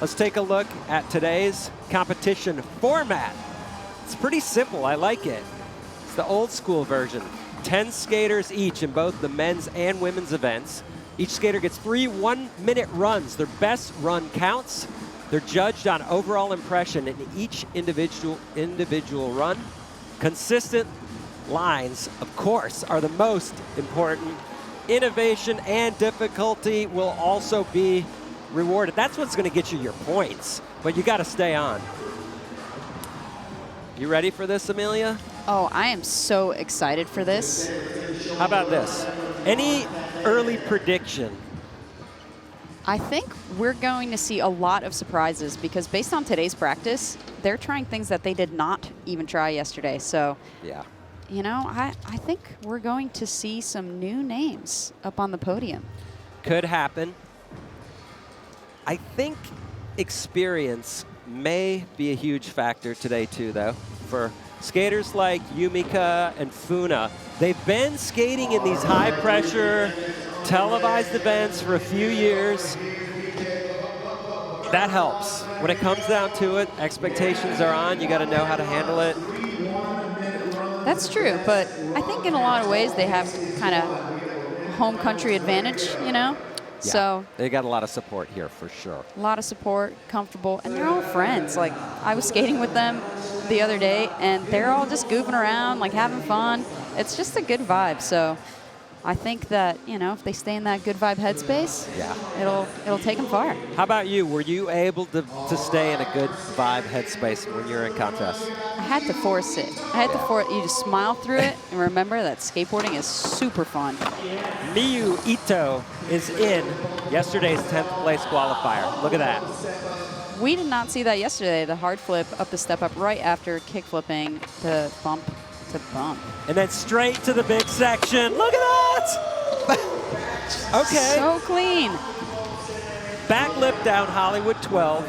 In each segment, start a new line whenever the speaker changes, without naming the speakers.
Let's take a look at today's competition format. It's pretty simple. I like it. It's the old school version. 10 skaters each in both the men's and women's events. Each skater gets 3 one-minute runs. Their best run counts. They're judged on overall impression in each individual run. Consistent lines, of course, are the most important. Innovation and difficulty will also be rewarded. That's what's going to get you your points, but you got to stay on. You ready for this, Amelia?
Oh, I am so excited for this.
How about this? Any early prediction?
I think we're going to see a lot of surprises because based on today's practice, they're trying things that they did not even try yesterday. So,
yeah.
You know, I think we're going to see some new names up on the podium.
Could happen. I think experience may be a huge factor today too, though. For skaters like Yumeka and Funa, they've been skating in these high-pressure, televised events for a few years. That helps. When it comes down to it, expectations are on. You got to know how to handle it.
That's true, but I think in a lot of ways they have kind of home country advantage, you know?
Yeah,
so
they got a lot of support here for sure.
A lot of support, comfortable, and they're all friends. Like, I was skating with them the other day, and they're all just goofing around, like having fun. It's just a good vibe. So I think that, you know, if they stay in that good vibe headspace,
yeah,
it'll take them far.
How about you? Were you able to stay in a good vibe headspace when you're in contest?
I had to force it. I had to force it. You just smile through it and remember that skateboarding is super fun.
Miyu Ito is in yesterday's 10th place qualifier. Look at that.
We did not see that yesterday. The hard flip up the step up right after kick flipping the bump to bump.
And then straight to the big section. Look at that! Okay.
So clean.
Back lip down Hollywood 12.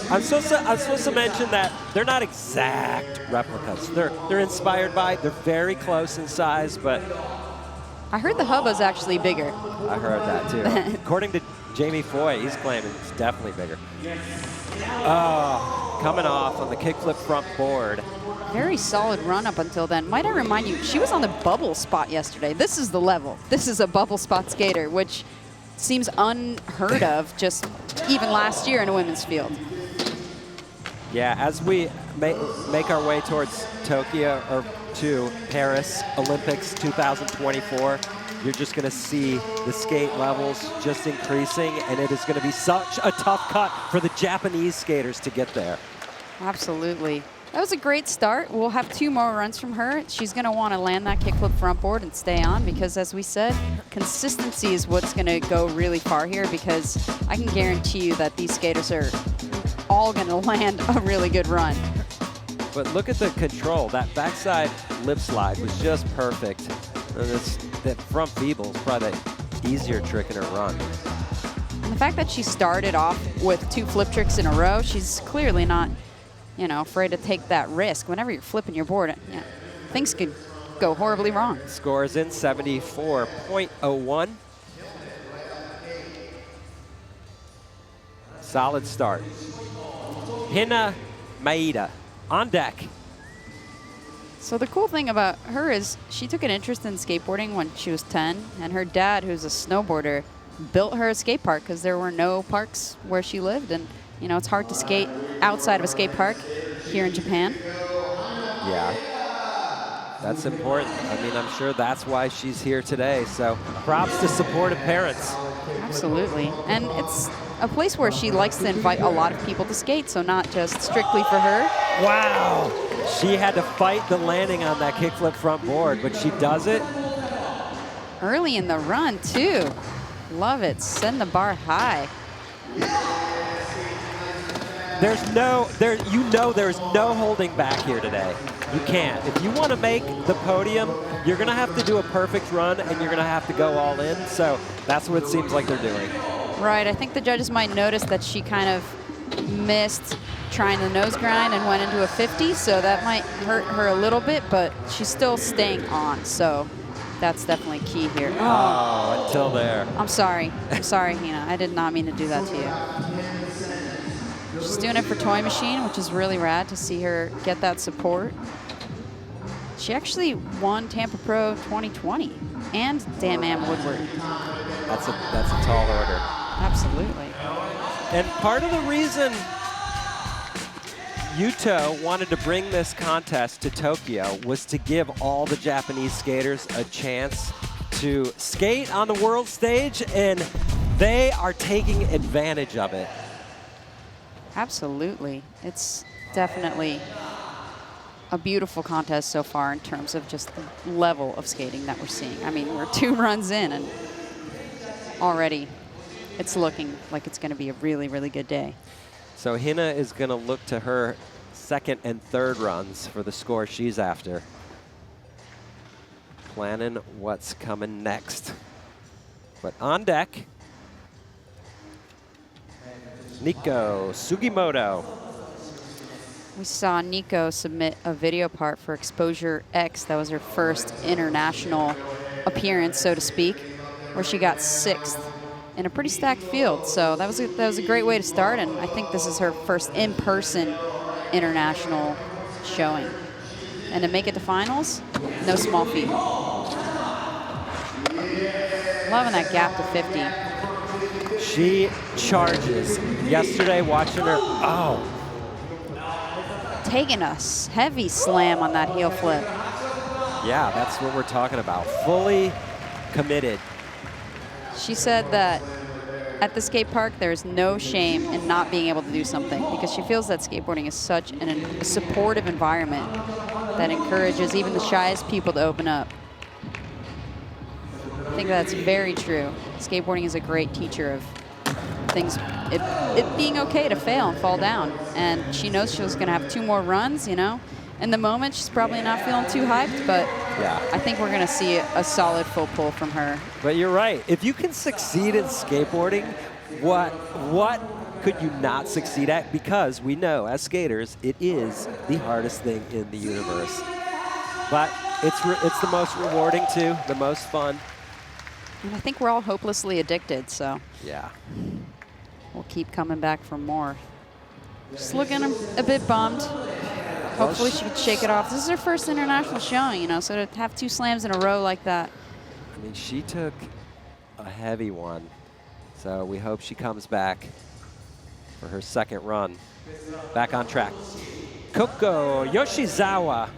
I'm supposed to mention that they're not exact replicas. They're inspired by, they're very close in size, but
I heard the hub is actually bigger.
I heard that too. According to Jamie Foy, he's claiming it's definitely bigger. Oh, coming off on the kickflip front board.
Very solid run up until then. Might I remind you, she was on the bubble spot yesterday. This is the level. This is a bubble spot skater, which seems unheard of just even last year in a women's field.
Yeah, as we make our way towards Tokyo or to Paris Olympics 2024, you're just going to see the skate levels just increasing, and it is going to be such a tough cut for the Japanese skaters to get there.
Absolutely. That was a great start. We'll have 2 more runs from her. She's going to want to land that kickflip front board and stay on because, as we said, consistency is what's going to go really far here because I can guarantee you that these skaters are all going to land a really good run.
But look at the control. That backside lip slide was just perfect. And that front feeble is probably the easier trick in her run.
And the fact that she started off with 2 flip tricks in a row, she's clearly not, you know, afraid to take that risk. Whenever you're flipping your board, yeah, things could go horribly wrong.
Score is in 74.01. Solid start. Hina Maeda on deck.
So the cool thing about her is she took an interest in skateboarding when she was 10, and her dad, who's a snowboarder, built her a skate park because there were no parks where she lived, and you know it's hard to skate outside of a skate park here in Japan.
Yeah, that's important. I mean, I'm sure that's why she's here today. So props to supportive parents.
Absolutely, and it's a place where she likes to invite a lot of people to skate, so not just strictly for her.
Wow, she had to fight the landing on that kickflip front board, but she does it.
Early in the run, too. Love it. Send the bar high.
There's no holding back here today. You can't. If you want to make the podium, you're going to have to do a perfect run, and you're going to have to go all in. So that's what it seems like they're doing.
Right. I think the judges might notice that she kind of missed trying the nose grind and went into a 50, so that might hurt her a little bit, but she's still staying on, so that's definitely key here.
Oh, until there.
I'm sorry. I'm sorry, Hina. I did not mean to do that to you. She's doing it for Toy Machine, which is really rad to see her get that support. She actually won Tampa Pro 2020 and Am Woodward.
That's a tall order.
Absolutely.
And part of the reason Ito wanted to bring this contest to Tokyo was to give all the Japanese skaters a chance to skate on the world stage, and they are taking advantage of it.
Absolutely. It's definitely a beautiful contest so far in terms of just the level of skating that we're seeing. I mean, we're 2 runs in, and already it's looking like it's going to be a really, really good day.
So Hina is going to look to her second and third runs for the score she's after. Planning what's coming next. But on deck, Nico Sugimoto.
We saw Nico submit a video part for Exposure X. That was her first international appearance, so to speak, where she got 6th in a pretty stacked field. So that was a great way to start, and I think this is her first in-person international showing. And to make it to finals, no small feat. Loving that gap to 50.
She charges. Yesterday, watching her,
taking a heavy slam on that heel flip.
Yeah, that's what we're talking about. Fully committed.
She said that at the skate park, there's no shame in not being able to do something because she feels that skateboarding is such a supportive environment that encourages even the shyest people to open up. I think that's very true. Skateboarding is a great teacher of things, it being okay to fail and fall down. And she knows she's going to have 2 more runs, you know. In the moment, she's probably not feeling too hyped, but yeah, I think we're going to see a solid full pull from her.
But you're right. If you can succeed in skateboarding, what could you not succeed at? Because we know, as skaters, it is the hardest thing in the universe. But it's the most rewarding, too, the most fun.
And I think we're all hopelessly addicted, so
yeah,
we'll keep coming back for more. Just looking a bit bummed. Hopefully she could shake it off. This is her first international showing, you know, so to have 2 slams in a row like that.
I mean, she took a heavy one, so we hope she comes back for her second run. Back on track. Coco Yoshizawa.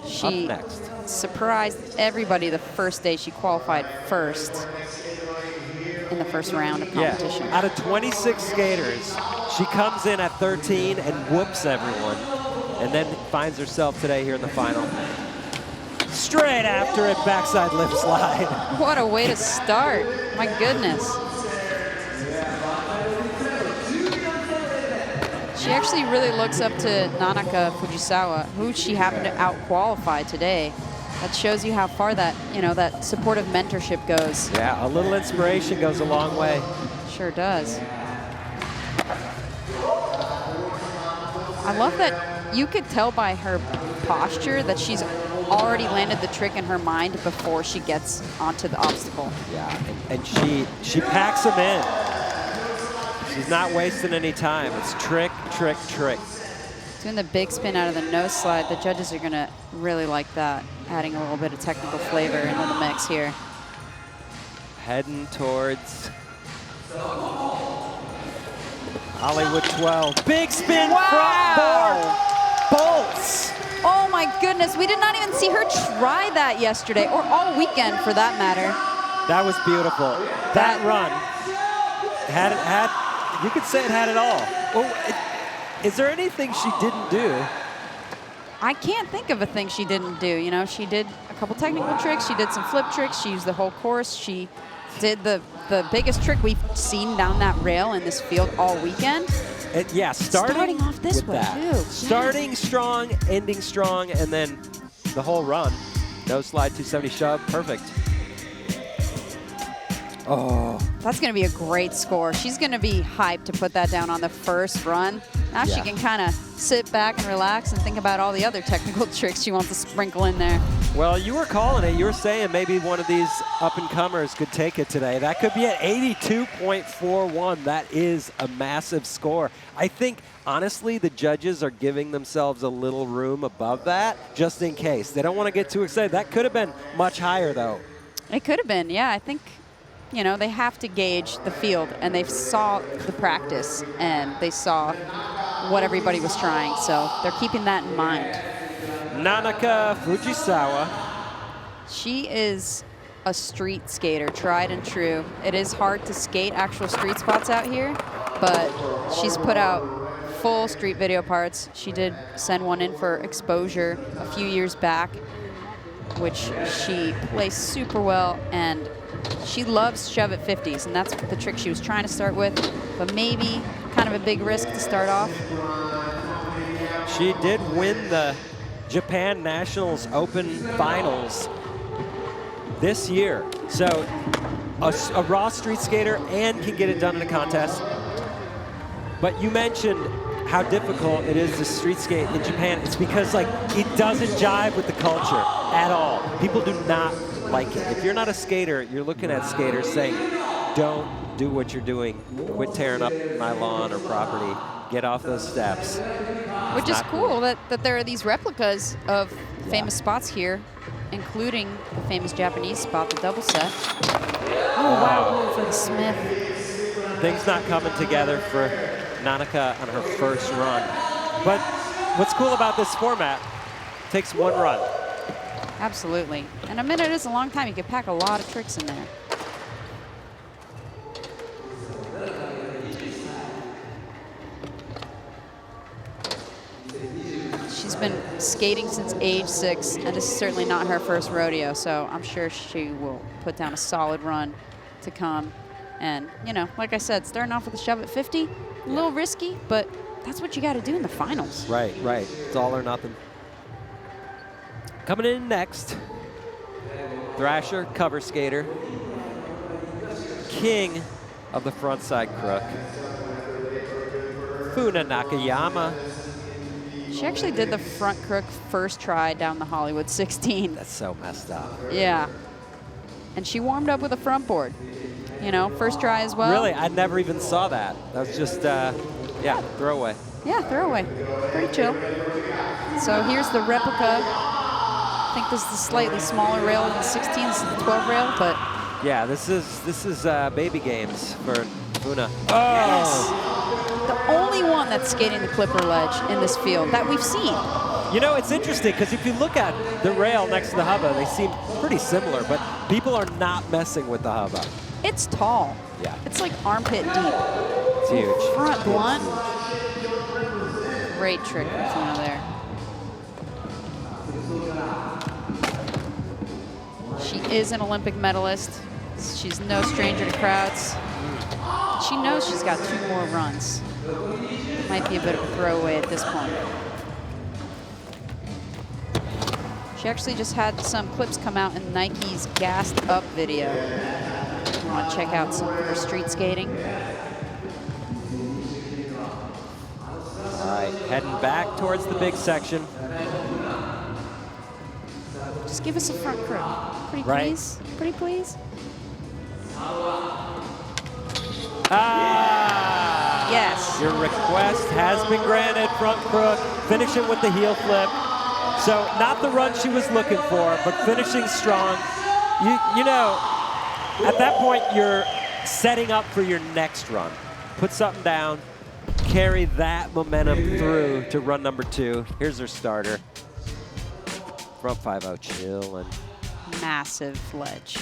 She
next.
Surprised everybody the first day. She qualified first in the first round of competition.
Yeah. Out of 26 skaters, she comes in at 13 and whoops everyone, and then finds herself today here in the final. Straight after it, backside lip slide.
What a way to start. My goodness. She actually really looks up to Nanaka Fujisawa, who she happened to out-qualify today. That shows you how far that, you know, that supportive mentorship goes.
Yeah, a little inspiration goes a long way.
Sure does. I love that you could tell by her posture that she's already landed the trick in her mind before she gets onto the obstacle.
Yeah, and she packs them in. She's not wasting any time. It's trick, trick, trick.
Doing the big spin out of the nose slide. The judges are going to really like that, adding a little bit of technical flavor into the mix here.
Heading towards Hollywood 12. Big spin, front board, bolts.
Oh my goodness, we did not even see her try that yesterday, or all weekend for that matter.
That was beautiful. That run you could say it had it all. Oh, is there anything she didn't do?
I can't think of a thing she didn't do. You know, she did a couple technical tricks. She did some flip tricks. She used the whole course. She did the biggest trick we've seen down that rail in this field all weekend.
Yeah, starting
off this way, too.
Starting strong, ending strong, and then the whole run. No slide, 270 shove, perfect. Oh.
That's going to be a great score. She's going to be hyped to put that down on the first run. Now she
Yeah.
can kind of sit back and relax and think about all the other technical tricks she wants to sprinkle in there.
Well, you were calling it. You were saying maybe one of these up-and-comers could take it today. That could be at 82.41. That is a massive score. I think, honestly, the judges are giving themselves a little room above that just in case. They don't want to get too excited. That could have been much higher, though.
It could have been, yeah. I think, you know, they have to gauge the field, and they saw the practice, and they saw what everybody was trying, so they're keeping that in mind.
Nanaka Fujisawa.
She is a street skater, tried and true. It is hard to skate actual street spots out here, but she's put out full street video parts. She did send one in for exposure a few years back, which she plays super well, and she loves shove at 50s, and that's the trick she was trying to start with, but maybe kind of a big risk to start off.
She did win the Japan Nationals Open Finals this year. So a raw street skater and can get it done in a contest. But you mentioned how difficult it is to street skate in Japan. It's because like it doesn't jive with the culture at all. People do not like it. If you're not a skater, you're looking at skaters saying, don't do what you're doing. Quit tearing up my lawn or property. Get off those steps.
Which is cool that there are these replicas of famous spots here, including the famous Japanese spot, the double set. Oh, wow, going for the Smith.
Things not coming together for Nanaka on her first run. But what's cool about this format, takes one run.
Absolutely. And a minute is a long time. You can pack a lot of tricks in there. She's been skating since age 6, and this is certainly not her first rodeo, so I'm sure she will put down a solid run to come. And, you know, like I said, starting off with a shove at 50, a little risky, but that's what you got to do in the finals.
Right, right. It's all or nothing. Coming in next, Thrasher, cover skater, king of the frontside crook, Funa Nakayama.
She actually did the front crook first try down the Hollywood 16.
That's so messed up.
Yeah. And she warmed up with a front board. You know, first try as well.
Really? I never even saw that. That was just, yeah, throwaway.
Yeah, throwaway. Pretty chill. So here's the replica. I think this is the slightly smaller rail than the 16. This is the 12 rail, but
yeah, this is baby games for Funa.
yes. The only one that's skating the clipper ledge in this field that we've seen.
You know, it's interesting because if you look at the rail next to the hubba, they seem pretty similar, but people are not messing with the hubba.
It's tall.
Yeah.
It's like armpit deep.
It's huge.
Front blunt. Great trick from Funa there. She is an Olympic medalist. She's no stranger to crowds. She knows she's got 2 more runs. Might be a bit of a throwaway at this point. She actually just had some clips come out in Nike's Gassed Up video. If you want to check out some of her street skating.
All right, heading back towards the big section.
Just give us a front crook. Pretty
Right.
please? Pretty please?
Ah!
Yes.
Your request has been granted, front crook. Finishing with the heel flip. So not the run she was looking for, but finishing strong. You know, at that point, you're setting up for your next run. Put something down, carry that momentum through to run number 2. Here's her starter. Front 5-0, chillin'.
Massive ledge.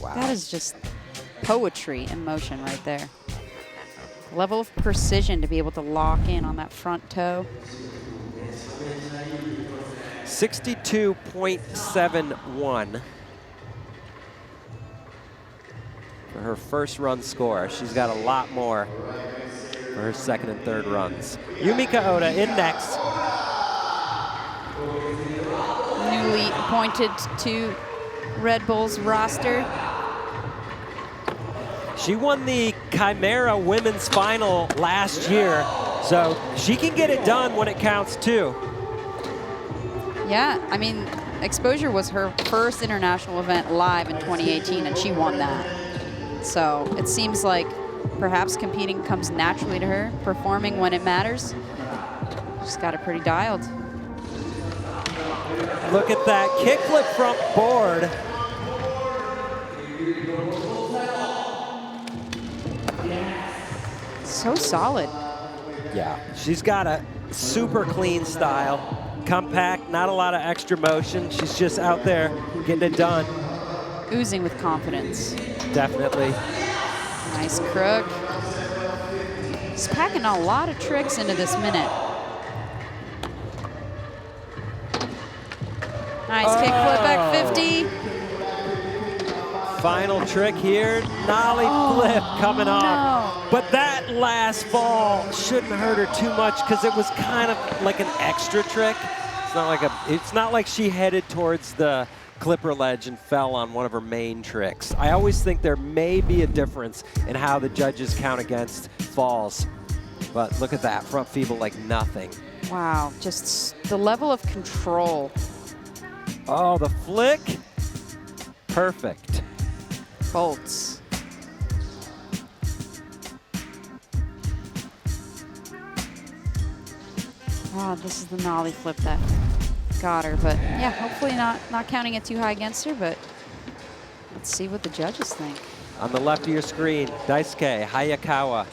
Wow.
That is just poetry in motion right there. Level of precision to be able to lock in on that front toe.
62.71 for her first run score. She's got a lot more for her second and third runs. Yumeka Oda in next.
Newly appointed to Red Bull's roster.
She won the Chimera women's final last year, so she can get it done when it counts too.
Yeah, I mean, Exposure was her first international event live in 2018, and she won that. So it seems like perhaps competing comes naturally to her, performing when it matters. She's got it pretty dialed.
Look at that kickflip front board.
So solid.
Yeah, she's got a super clean style. Compact, not a lot of extra motion. She's just out there getting it done.
Oozing with confidence.
Definitely.
Nice crook. He's packing a lot of tricks into this minute. Nice kickflip back 50.
Final trick here, nollie flip coming off. But that last fall shouldn't hurt her too much because it was kind of like an extra trick. It's not like she headed towards the clipper ledge and fell on one of her main tricks. I always think there may be a difference in how the judges count against falls. But look at that, front feeble like nothing.
Wow, just the level of control.
Oh, the flick, perfect.
Bolts. Wow, this is the nollie flip that got her, but yeah, hopefully not counting it too high against her, but let's see what the judges think.
On the left of your screen, Daisuke Hayakawa.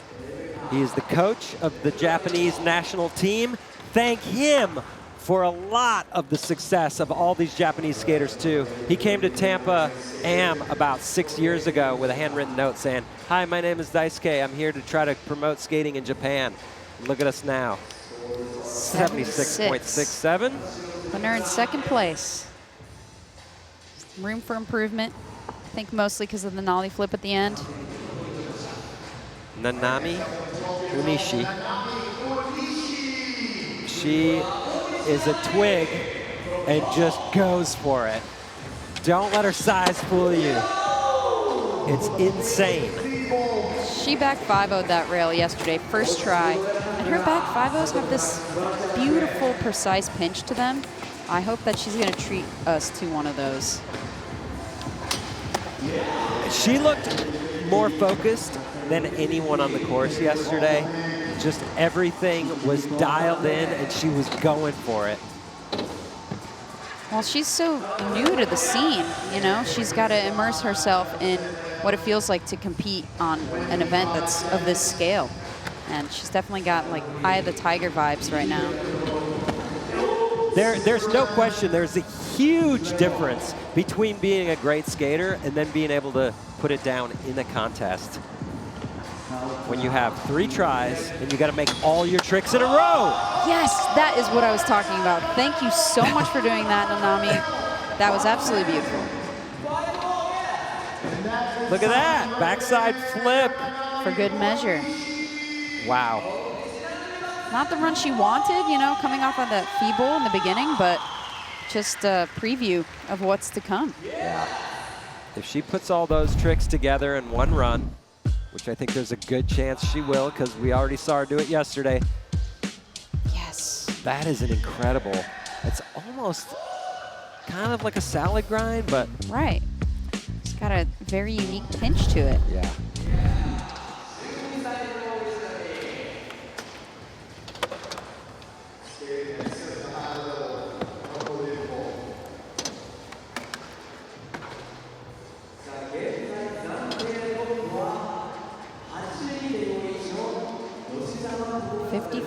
He is the coach of the Japanese national team. Thank him for a lot of the success of all these Japanese skaters too. He came to Tampa Am about 6 years ago with a handwritten note saying, "Hi, my name is Daisuke. I'm here to try to promote skating in Japan." Look at us now. 76.67.
Putting her in second place. Room for improvement. I think mostly because of the nollie flip at the end.
Nanami Oonishi. She is a twig and just goes for it. Don't let her size fool you. It's insane.
She back 5-0'd that rail yesterday, first try. And her back 5-0s have this beautiful, precise pinch to them. I hope that she's going to treat us to one of those.
She looked more focused than anyone on the course yesterday. Just everything was dialed in and she was going for it.
Well, she's so new to the scene, you know? She's got to immerse herself in what it feels like to compete on an event that's of this scale. And she's definitely got like Eye of the Tiger vibes right now.
There's no question there's a huge difference between being a great skater and then being able to put it down in a contest. When you have 3 tries and you got to make all your tricks in a row.
Yes, that is what I was talking about. Thank you so much for doing that, Nanami. That was absolutely beautiful.
Look at that, backside flip.
For good measure.
Wow.
Not the run she wanted, you know, coming off of that feeble in the beginning, but just a preview of what's to come.
Yeah. If she puts all those tricks together in one run, which I think there's a good chance she will because we already saw her do it yesterday.
Yes.
That is an incredible. It's almost kind of like a salad grind, but.
Right. It's got a very unique pinch to it.
Yeah.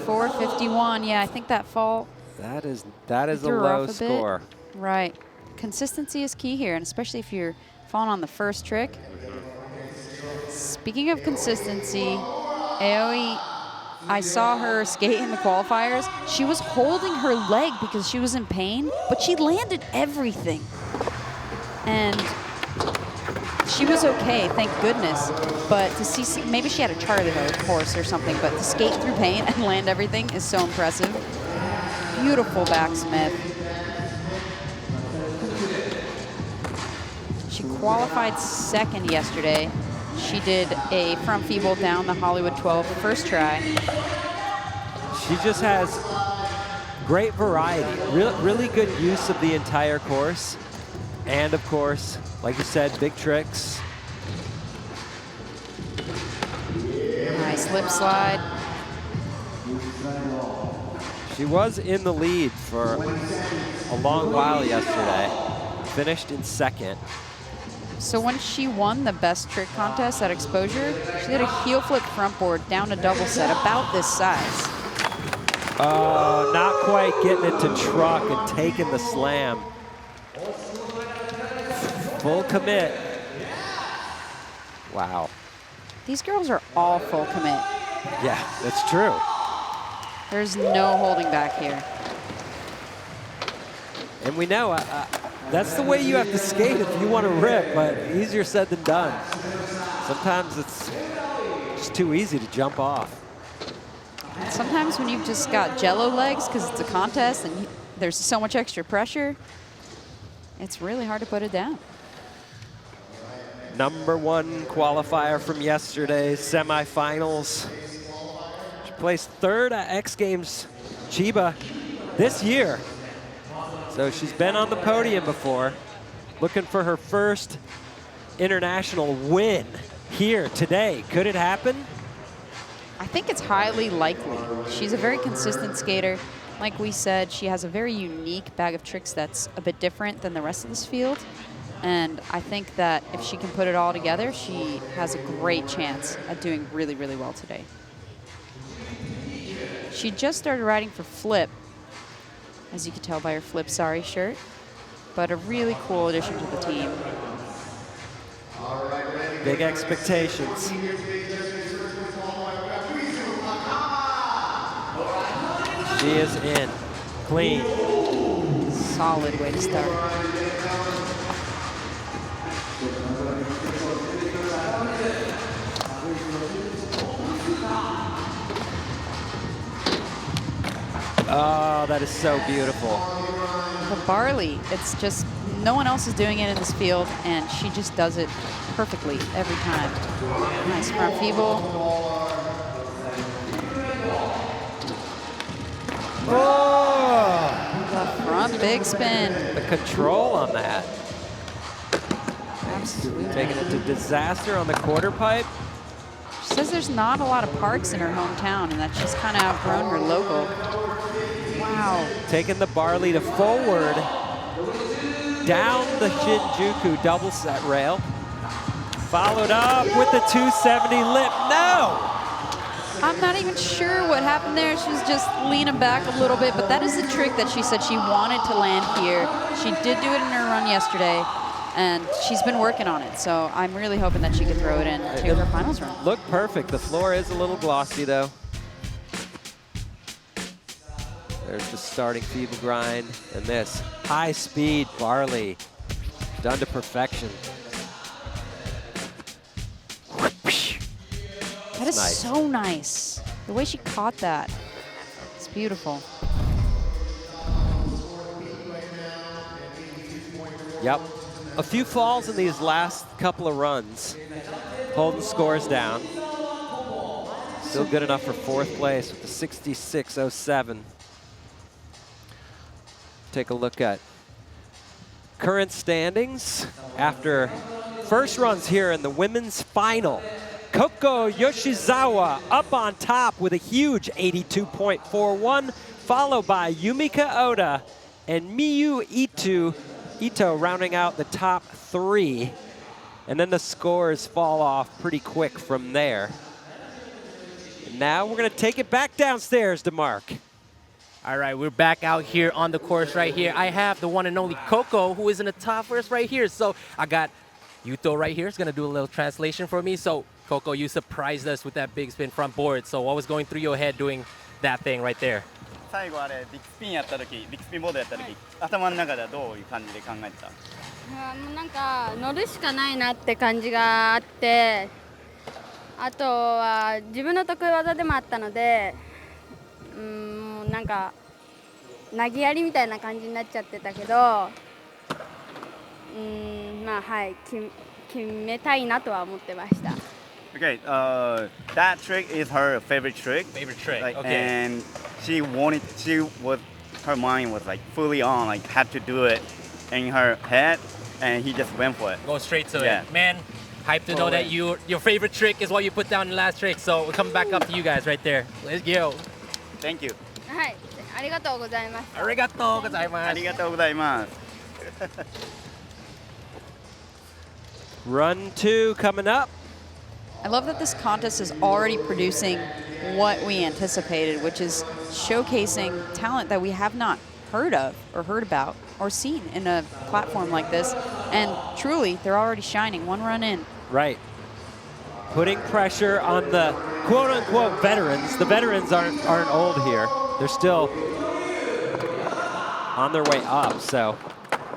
Four 51. Yeah, I think that fall.
That is a low score.
Right. Consistency is key here, and especially if you're falling on the first trick. Speaking of consistency, Aoi, I saw her skate in the qualifiers. She was holding her leg because she was in pain, but she landed everything. And she was okay, thank goodness. But to see, maybe she had a charter horse or something, but to skate through pain and land everything is so impressive. Beautiful backsmith. qualified second yesterday. She did a front feeble down the Hollywood 12 first try.
She just has great variety, really good use of the entire course. And of course, like you said, big tricks.
Nice lip slide.
She was in the lead for a long while yesterday. Finished in second.
So when she won the best trick contest at Exposure, she did a heel flip front board down a double set about this size.
Oh, not quite getting it to truck and taking the slam. Full commit. Wow.
These girls are all full commit.
Yeah, that's true.
There's no holding back here.
And we know that's the way you have to skate if you want to rip, but easier said than done. Sometimes it's just too easy to jump off.
Sometimes when you've just got jello legs because it's a contest and there's so much extra pressure, it's really hard to put it down.
#1 qualifier from yesterday's semifinals. She placed third at X Games Chiba this year. So she's been on the podium before, looking for her first international win here today. Could it happen?
I think it's highly likely. She's a very consistent skater. Like we said, she has a very unique bag of tricks that's a bit different than the rest of this field. And I think that if she can put it all together, she has a great chance at doing really, really well today. She just started riding for Flip, as you can tell by her Flip Sorry shirt, but a really cool addition to the team.
Big expectations. She is in. Clean.
Solid way to start.
Oh, that is so beautiful.
The barley, it's just, no one else is doing it in this field, and she just does it perfectly every time. Nice front feeble.
Oh!
The front big spin.
The control on that.
Absolutely.
Taking it to disaster on the quarter pipe.
She says there's not a lot of parks in her hometown and that she's kind of outgrown her local. Wow.
Taking the barley to forward, down the Shinjuku double set rail. Followed up with the 270 lip. No!
I'm not even sure what happened there. She was just leaning back a little bit, but that is the trick that she said she wanted to land here. She did do it in her run yesterday, and she's been working on it. So I'm really hoping that she can throw it in and take her finals run.
Look perfect. The floor is a little glossy, though. There's the starting feeble grind, and this high-speed barley done to perfection.
That is
nice.
so nice. The way she caught that, it's beautiful.
Yep. A few falls in these last couple of runs, holding scores down. Still good enough for fourth place with the 66.07. Take a look at current standings after first runs here in the women's final. Coco Yoshizawa up on top with a huge 82.41, followed by Yumeka Oda and Miyu Ito rounding out the top three. And then the scores fall off pretty quick from there. And now we're going to take it back downstairs to Mark.
All right, we're back out here on the course right here. I have the one and only Coco, who is in the top first right here. So I got Yuto right here. Is going to do a little translation for me. So Coco, you surprised us with that big spin front board. So what was going through your head doing that thing right there?
最後あれビッグスピンやった時、ビッグスピンボードやった時、頭の中ではどういう感じで考えてた？
もうなんか乗るしかないなって感じがあって、あとは自分の得意技でもあったので、もうなんか投げやりみたいな感じになっちゃってたけど、まあはい、決めたいなとは思ってました。
Okay, that trick is her favorite trick.
Favorite trick.
Like,
Okay.
And her mind was like fully on, like had to do it in her head, and he just went for it.
Go straight to
Yeah.
it. Man, hyped to know that your favorite trick is what you put down in the last trick. So we're coming back up to you guys right there. Let's go.
Thank you.
はい、ありがとうございました。
ありがとうございます。
ありがとうございます。
Run 2 coming up.
I love that this contest is already producing what we anticipated, which is showcasing talent that we have not heard of or heard about or seen in a platform like this. And truly, they're already shining. One run in.
Right. Putting pressure on the quote-unquote veterans. The veterans aren't old here. They're still on their way up, so.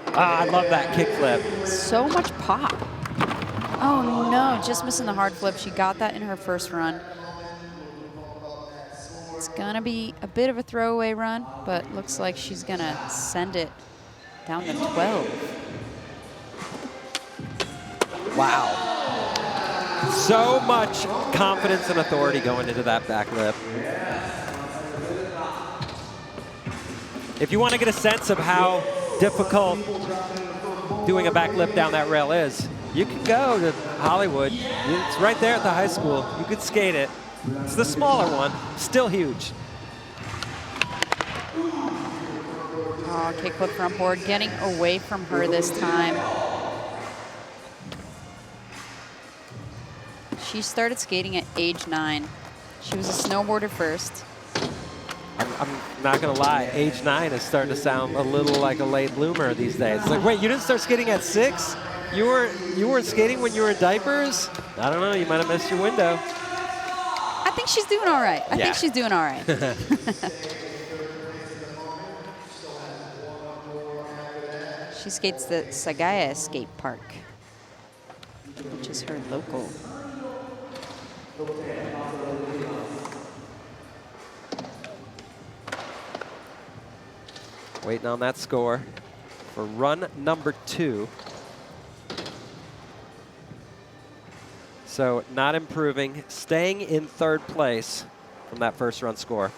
I love that kickflip.
So much pop. Oh no, just missing the hard flip. She got that in her first run. It's gonna be a bit of a throwaway run, but looks like she's gonna send it down to 12.
Wow. So much confidence and authority going into that backlip. If you want to get a sense of how difficult doing a backlip down that rail is, you can go to Hollywood. It's right there at the high school. You could skate it. It's the smaller one, still huge.
Oh, kickflip front board, getting away from her this time. She started skating at age 9. She was a snowboarder first.
I'm not gonna lie, age 9 is starting to sound a little like a late bloomer these days. It's like, wait, you didn't start skating at 6? You weren't skating when you were in diapers? I don't know, you might have missed your window.
I think she's doing all right. I think she's doing all right. She skates the Sagaya skate park, which is her local.
Waiting on that score for run number 2. So not improving, staying in 3rd place from that first run score.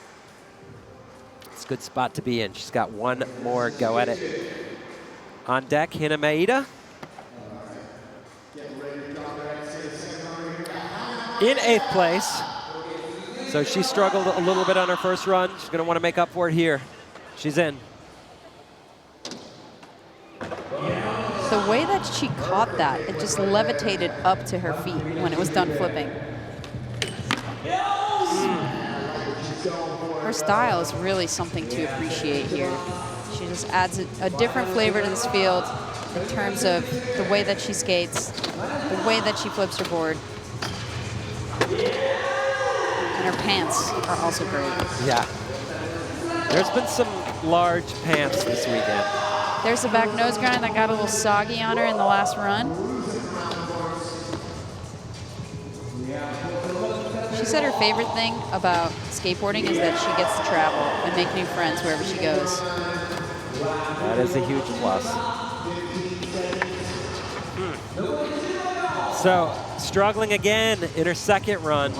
It's a good spot to be in. She's got one more go at it. On deck, Hina Maeda. In 8th place. So she struggled a little bit on her first run. She's going to want to make up for it here. She's in.
The way that she caught that, it just levitated up to her feet when it was done flipping. Her style is really something to appreciate here. She just adds a different flavor to this field in terms of the way that she skates, the way that she flips her board. And her pants are also great.
Yeah. There's been some large pants this weekend.
There's the back nose grind that got a little soggy on her in the last run. She said her favorite thing about skateboarding is that she gets to travel and make new friends wherever she goes.
That is a huge plus. So, struggling again in her second run.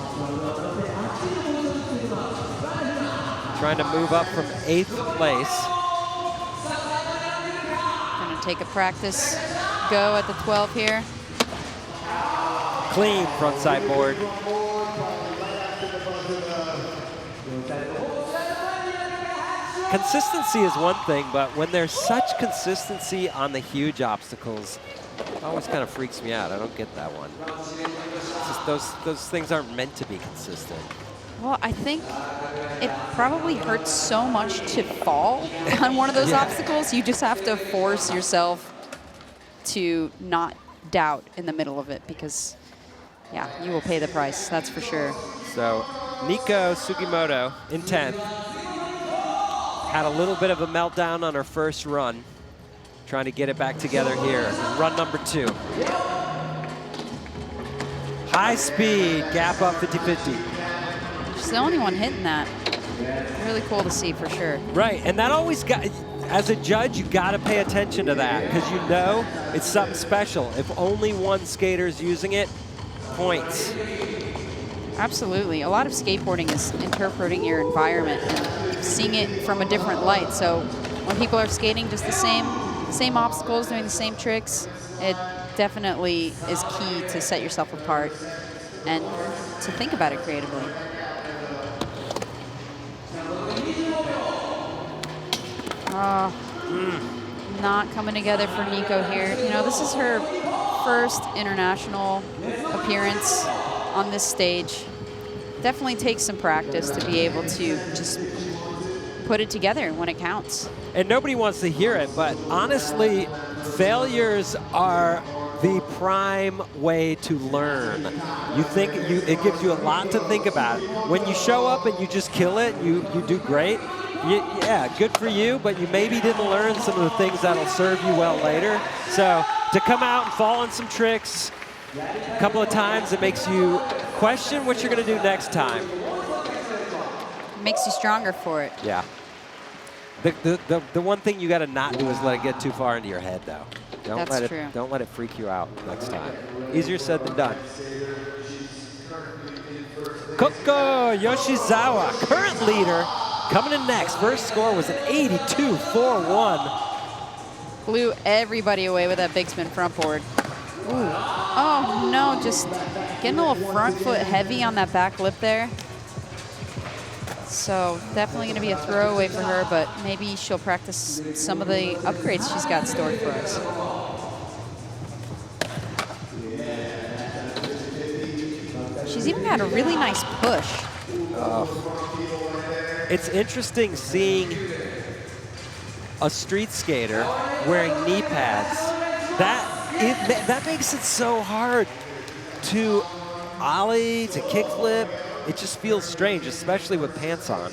Trying to move up from 8th place.
Gonna take a practice go at the 12 here.
Clean frontside board. Consistency is one thing, but when there's such consistency on the huge obstacles, it always kind of freaks me out. I don't get that one. It's just those things aren't meant to be consistent.
Well, I think it probably hurts so much to fall on one of those obstacles. You just have to force yourself to not doubt in the middle of it because, yeah, you will pay the price, that's for sure.
So Nico Sugimoto in 10th. Had a little bit of a meltdown on her first run. Trying to get it back together here. Run number 2. High speed, gap up 50-50.
She's the only one hitting that. Really cool to see for sure.
Right, and that always got, as a judge, you got to pay attention to that because you know it's something special. If only one skater's using it, points.
Absolutely. A lot of skateboarding is interpreting your environment and seeing it from a different light. So when people are skating just the same obstacles, doing the same tricks, it definitely is key to set yourself apart and to think about it creatively. Not coming together for Nico here. You know, this is her first international appearance on this stage. Definitely takes some practice to be able to just put it together when it counts.
And nobody wants to hear it, but honestly, failures are the prime way to learn. It gives you a lot to think about. When you show up and you just kill it, you do great. Yeah, good for you, but you maybe didn't learn some of the things that'll serve you well later. So to come out and fall on some tricks a couple of times, it makes you question what you're going to do next time.
Makes you stronger for it.
Yeah. The one thing you got to not do is let it get too far into your head, though.
That's true.
Don't let it freak you out next time. Easier said than done. Coco Yoshizawa, current leader, coming in next. First score was an 82-4-1.
Blew everybody away with that big spin front board. Ooh. Oh no, just getting a little front foot heavy on that back lip there. So definitely going to be a throwaway for her, but maybe she'll practice some of the upgrades she's got stored for us. She's even got a really nice push.
It's interesting seeing a street skater wearing knee pads. That makes it so hard to ollie, to kickflip. It just feels strange, especially with pants on.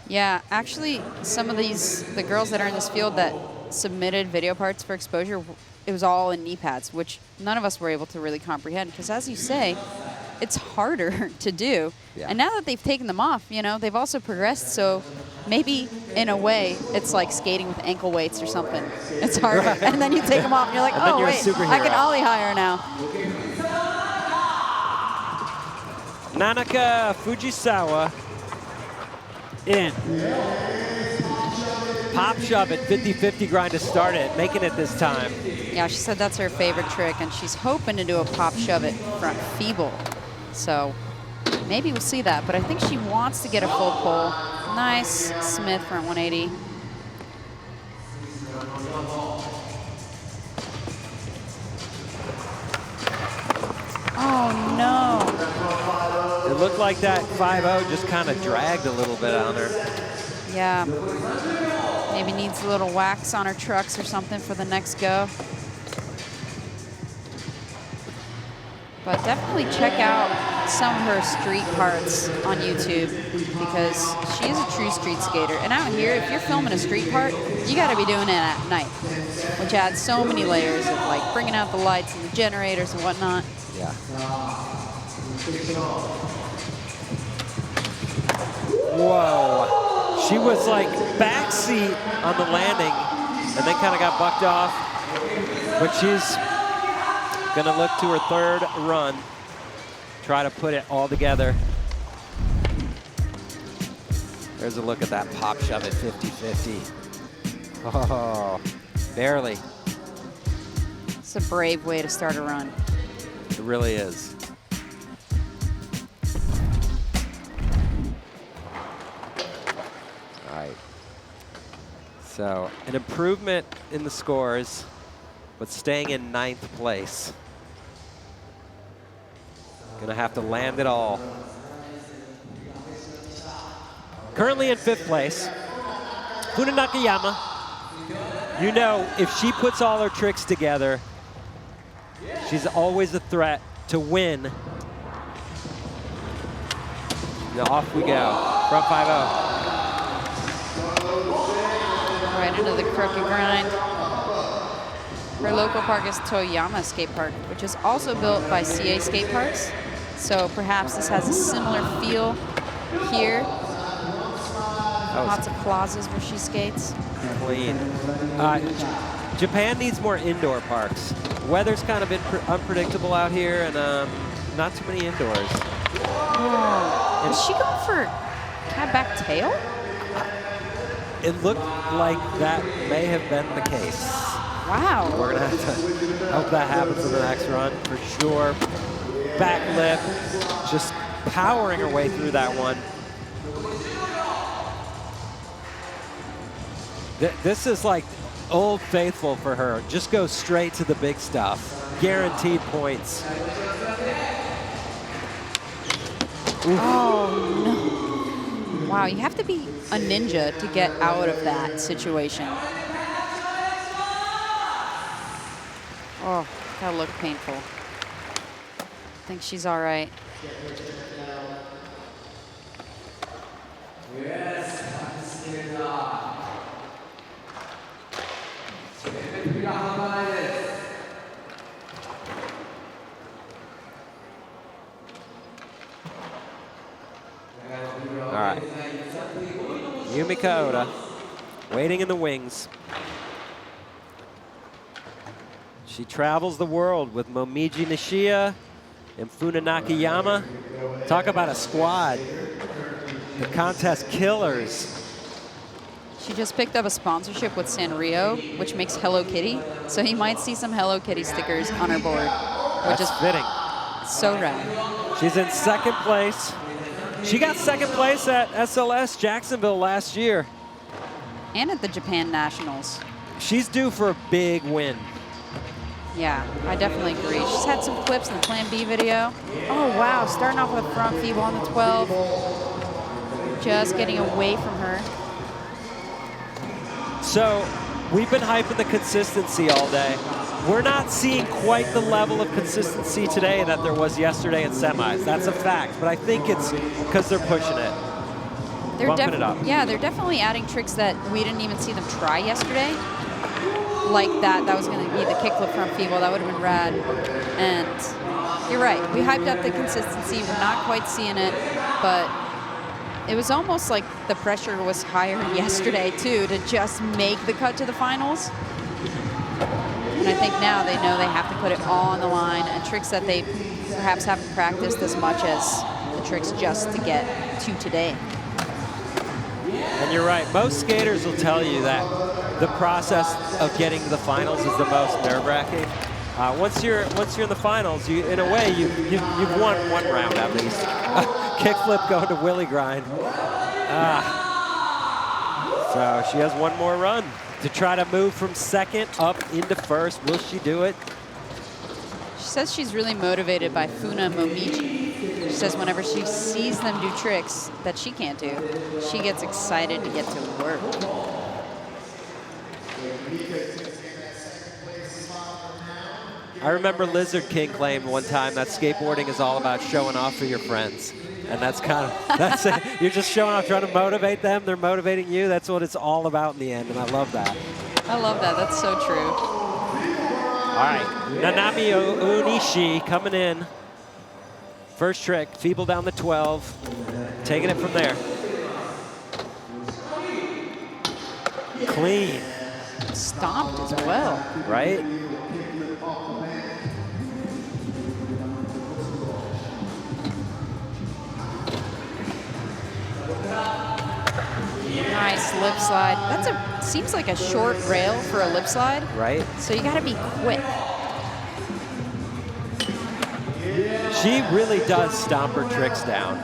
Yeah, actually, some of the girls that are in this field that submitted video parts for exposure, it was all in knee pads, which none of us were able to really comprehend. Because as you say, it's harder to do.
Yeah.
And now that they've taken them off, you know, they've also progressed. So maybe in a way, it's like skating with ankle weights or something. It's harder.
Right.
And then you take them off and you're like, oh,
you're a
wait,
superhero.
I can ollie higher now.
Nanaka Fujisawa in. Pop shove at 50-50 grind to start it, making it this time.
Yeah, she said that's her favorite trick, and she's hoping to do a pop shove it front feeble. So maybe we'll see that, but I think she wants to get a full pull. Nice Smith front 180. Oh no.
It looked like that 5-0 just kind of dragged a little bit on her.
Yeah. Maybe needs a little wax on her trucks or something for the next go. But definitely check out some of her street parts on YouTube because she is a true street skater. And out here, if you're filming a street part, you got to be doing it at night, which adds so many layers of like bringing out the lights and the generators and whatnot.
Yeah. Whoa. She was like backseat on the landing and then kind of got bucked off. But she's going to look to her third run, try to put it all together. There's a look at that pop shove at 50-50. Oh, barely.
It's a brave way to start a run.
It really is. All right. So an improvement in the scores, but staying in 9th place. Gonna have to land it all. Currently in 5th place, Funa Nakayama. You know, if she puts all her tricks together, she's always a threat to win. Now off we go. Front 5-0.
Right into the crooked grind. Her local park is Toyama Skate Park, which is also built by CA Skate Parks. So perhaps this has a similar feel here. Lots of plazas where she skates.
Clean. Japan needs more indoor parks. Weather's kind of been unpredictable out here, and not too many indoors.
Oh, is she going for cat back tail?
It looked like that may have been the case.
Wow.
We're gonna have to hope that happens in the next run for sure. Back lip, just powering her way through that one. This is like old faithful for her. Just go straight to the big stuff. Guaranteed points. Oof.
Oh, no. Wow, you have to be a ninja to get out of that situation. Oh, that looked painful. I think she's all right.
All right. Yumeka Oda, waiting in the wings. She travels the world with Momiji Nishia and Funa Nakayama. Talk about a squad. The contest killers.
She just picked up a sponsorship with Sanrio, which makes Hello Kitty. So you might see some Hello Kitty stickers on her board, which
That's
is
fitting.
so rad.
She's in second place. She got second place at SLS Jacksonville last year.
And at the Japan Nationals.
She's due for a big win.
Yeah, I definitely agree. She's had some clips in the Plan B video. Oh, wow, starting off with a front feeble on the 12. Just getting away from her.
So we've been hyping the consistency all day. We're not seeing quite the level of consistency today that there was yesterday in semis. That's a fact, but I think it's because they're pushing it, bumping it up.
Yeah, they're definitely adding tricks that we didn't even see them try yesterday. Like that was going to be the kickflip front feeble. That would have been rad. And you're right. We hyped up the consistency. We're not quite seeing it, but it was almost like the pressure was higher yesterday, too, to just make the cut to the finals. And I think now they know they have to put it all on the line, and tricks that they perhaps haven't practiced as much as the tricks just to get to today.
And you're right. Most skaters will tell you that the process of getting to the finals is the most nerve-wracking. Once you're in the finals, in a way you've won one round at least. Kickflip going to Willy grind. So she has one more run to try to move from second up into first. Will she do it?
She says she's really motivated by Funa Momiji. She says whenever she sees them do tricks that she can't do, she gets excited to get to work.
I remember Lizard King claimed one time that skateboarding is all about showing off for your friends. And that's kind of, that's it. You're just showing off, trying to motivate them. They're motivating you. That's what it's all about in the end, and I love that.
I love that. That's so true.
All right, Nanami Oonishi coming in. First trick, feeble down the 12. Taking it from there. Clean.
Stomped as well.
Right?
Nice lip slide. Seems like a short rail for a lip slide.
Right.
So you got to be quick.
She really does stomp her tricks down.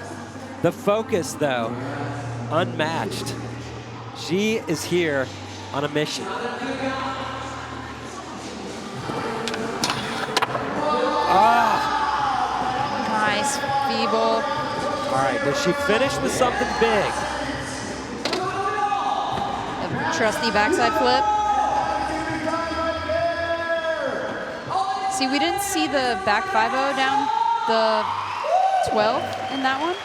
The focus, though, unmatched. She is here on a mission.
Nice feeble.
All right, does she finish with something big?
Trusty backside flip. See, we didn't see the back 5-0 down the 12 in that one.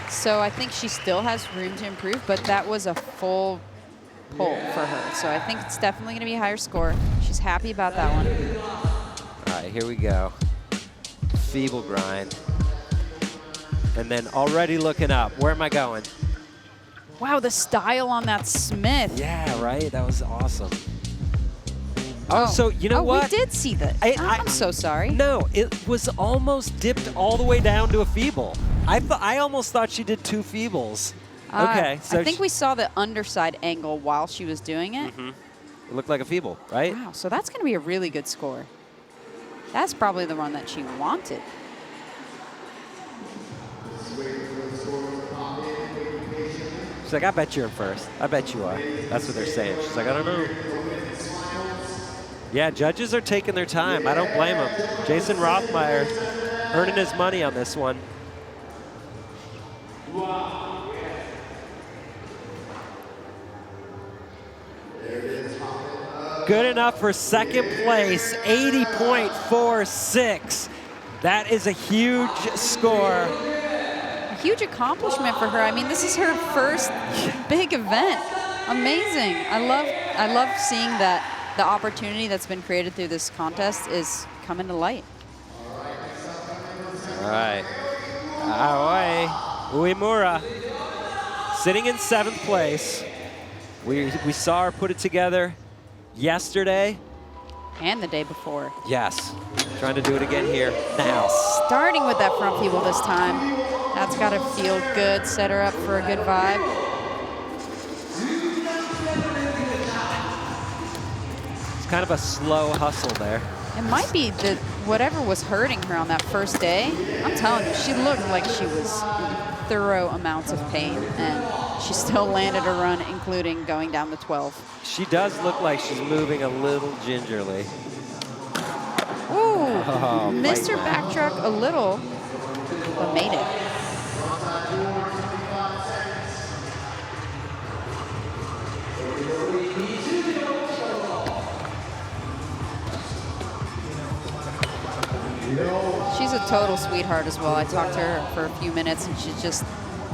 So I think she still has room to improve, but that was a full pull for her. So I think it's definitely going to be a higher score. She's happy about that one.
All right, here we go. Feeble grind. And then already looking up. Where am I going?
Wow, the style on that Smith.
Yeah, right? That was awesome. Oh, so you know what?
We did see that. I'm so sorry.
No, it was almost dipped all the way down to a feeble. I almost thought she did 2 feebles. Okay, so
I think we saw the underside angle while she was doing it.
It looked like a feeble, right?
Wow, so that's going to be a really good score. That's probably the run that she wanted.
She's like, I bet you're in first. I bet you are. That's what they're saying. She's like, I don't know. Yeah, judges are taking their time. I don't blame them. Jason Rothmeyer earning his money on this one. Good enough for second place, 80.46. That is a huge score.
A huge accomplishment for her. I mean, this is her first big event. Amazing. I love seeing that the opportunity that's been created through this contest is coming to light.
All right. Aoi Uemura sitting in 7th place. We saw her put it together yesterday.
And the day before.
Yes. Trying to do it again here now.
Starting with that front feeble this time. That's got to feel good, set her up for a good vibe.
It's kind of a slow hustle there.
It might be that whatever was hurting her on that first day, I'm telling you, she looked like she was in thorough amounts of pain, and she still landed a run, including going down the 12.
She does look like she's moving a little gingerly.
Ooh,
Oh,
missed her backtrack a little, but made it. She's a total sweetheart as well. I talked to her for a few minutes, and she's just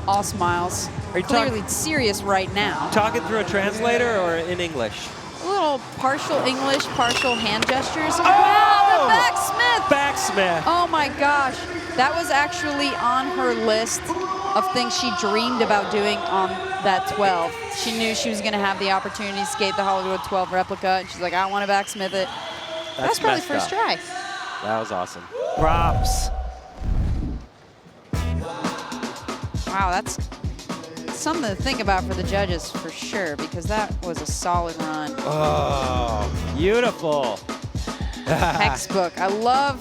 all smiles.
Are you
clearly serious right now.
Talking through a translator or in English?
A little partial English, partial hand gestures.
Oh!
Wow, the backsmith!
Backsmith.
Oh my gosh. That was actually on her list of things she dreamed about doing on that 12. She knew she was going to have the opportunity to skate the Hollywood 12 replica, and she's like, I want to backsmith it. That's probably first try.
That was awesome. Props.
Wow, that's something to think about for the judges for sure, because that was a solid run.
Oh, beautiful.
Textbook. I love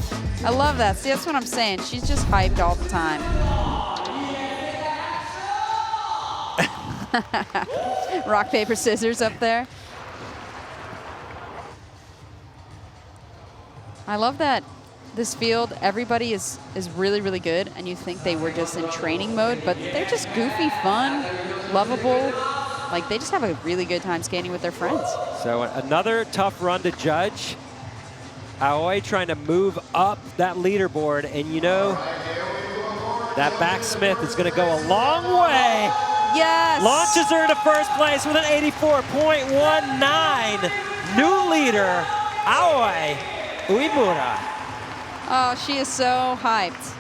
that. See, that's what I'm saying. She's just hyped all the time. Rock, paper, scissors up there. I love that this field, everybody is really, really good, and you think they were just in training mode, but they're just goofy, fun, lovable. Like, they just have a really good time skating with their friends.
So another tough run to judge. Aoi trying to move up that leaderboard, and you know that backsmith is going to go a long way.
Yes!
Launches her into first place with an 84.19. New leader, Aoi Uemura.
Oh, she is so hyped.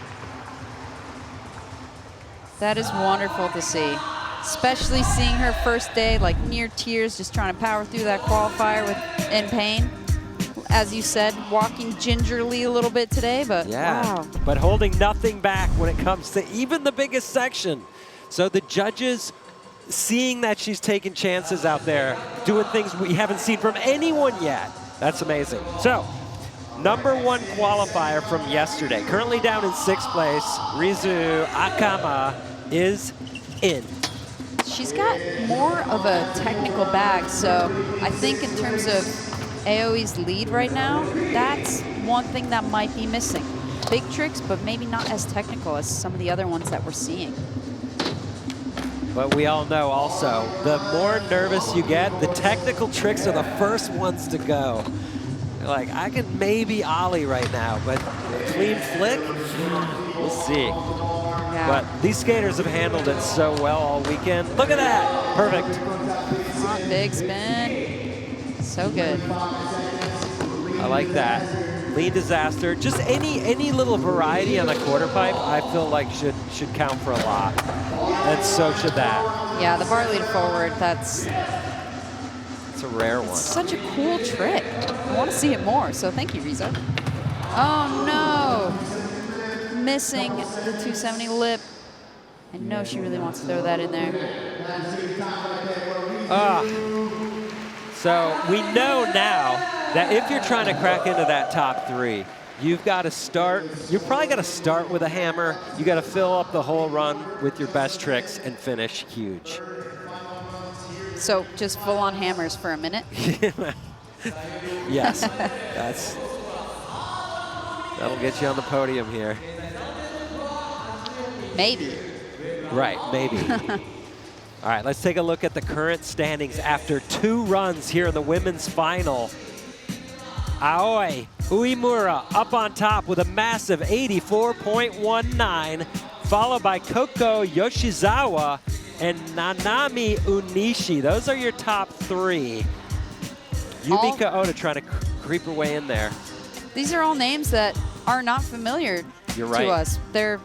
That is wonderful to see. Especially seeing her first day, like near tears, just trying to power through that qualifier in pain. As you said, walking gingerly a little bit today, but wow.
But holding nothing back when it comes to even the biggest section. So the judges, seeing that she's taking chances out there, doing things we haven't seen from anyone yet. That's amazing. So, #1 qualifier from yesterday, currently down in 6th place, Rizu Akama is in.
She's got more of a technical bag, so I think in terms of Aoi's lead right now, that's one thing that might be missing. Big tricks, but maybe not as technical as some of the other ones that we're seeing.
But we all know also, the more nervous you get, the technical tricks are the first ones to go. Like, I can maybe ollie right now, but a clean flick, we'll see.
Yeah.
But these skaters have handled it so well all weekend. Look at that, perfect.
Big spin, so good.
I like that. Lean disaster, just any little variety on the quarter pipe, I feel like should count for a lot. and so should that.
Yeah, the bar lead forward, that's
It's a rare one.
such a cool trick. I want to see it more, so thank you, Riza. Oh, no. Missing the 270 lip. I know she really wants to throw that in there.
So we know now that if you're trying to crack into that top 3, you've got to start, you're probably got to start with a hammer. You got to fill up the whole run with your best tricks and finish huge.
So just full-on hammers for a minute.
Yes, that'll get you on the podium here.
Maybe.
Right, maybe. All right, let's take a look at the current standings after 2 runs here in the women's final. Aoi Uemura up on top with a massive 84.19, followed by Coco Yoshizawa and Nanami Oonishi. Those are your top 3. Yumeka Oda trying to creep her way in there.
These are all names that are not familiar
You're right.
to us. They're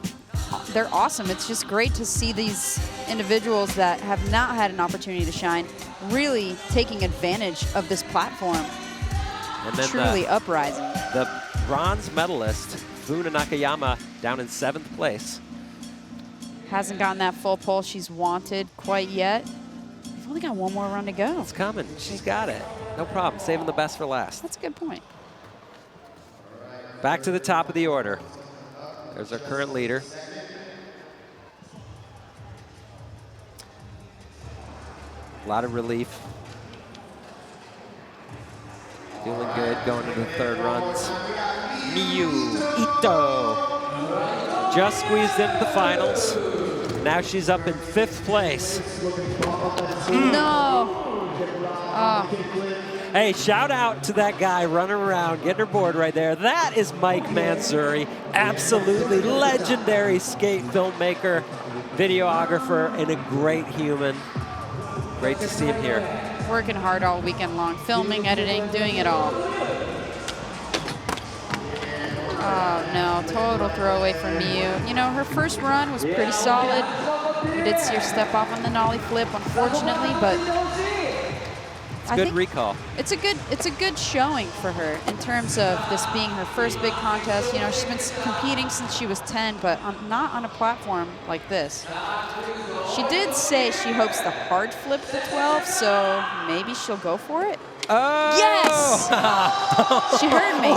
awesome. It's just great to see these individuals that have not had an opportunity to shine really taking advantage of this platform.
And then
Truly uprising.
The bronze medalist, Funa Nakayama, down in 7th place.
Hasn't gotten that full pull she's wanted quite yet. We've only got one more run to go.
It's coming. She's got it. No problem. Saving the best for last.
That's a good point.
Back to the top of the order. There's our current leader. A lot of relief. Feeling good going into the 3rd runs. Miyu Ito just squeezed into the finals. Now she's up in 5th place.
No.
Hey, shout out to that guy running around, getting her board right there. That is Mike Mansouri, absolutely legendary skate filmmaker, videographer, and a great human. Great to see him here.
Working hard all weekend long, filming, editing, doing it all. Oh no, total throwaway from Miyu. You know, her first run was pretty solid. We did see her step off on the nollie flip, unfortunately, but
It's a good recall.
It's a good showing for her in terms of this being her first big contest. You know, she's been competing since she was 10, but not on a platform like this. She did say she hopes to hard flip the 12, so maybe she'll go for it.
Oh!
Yes! She heard me.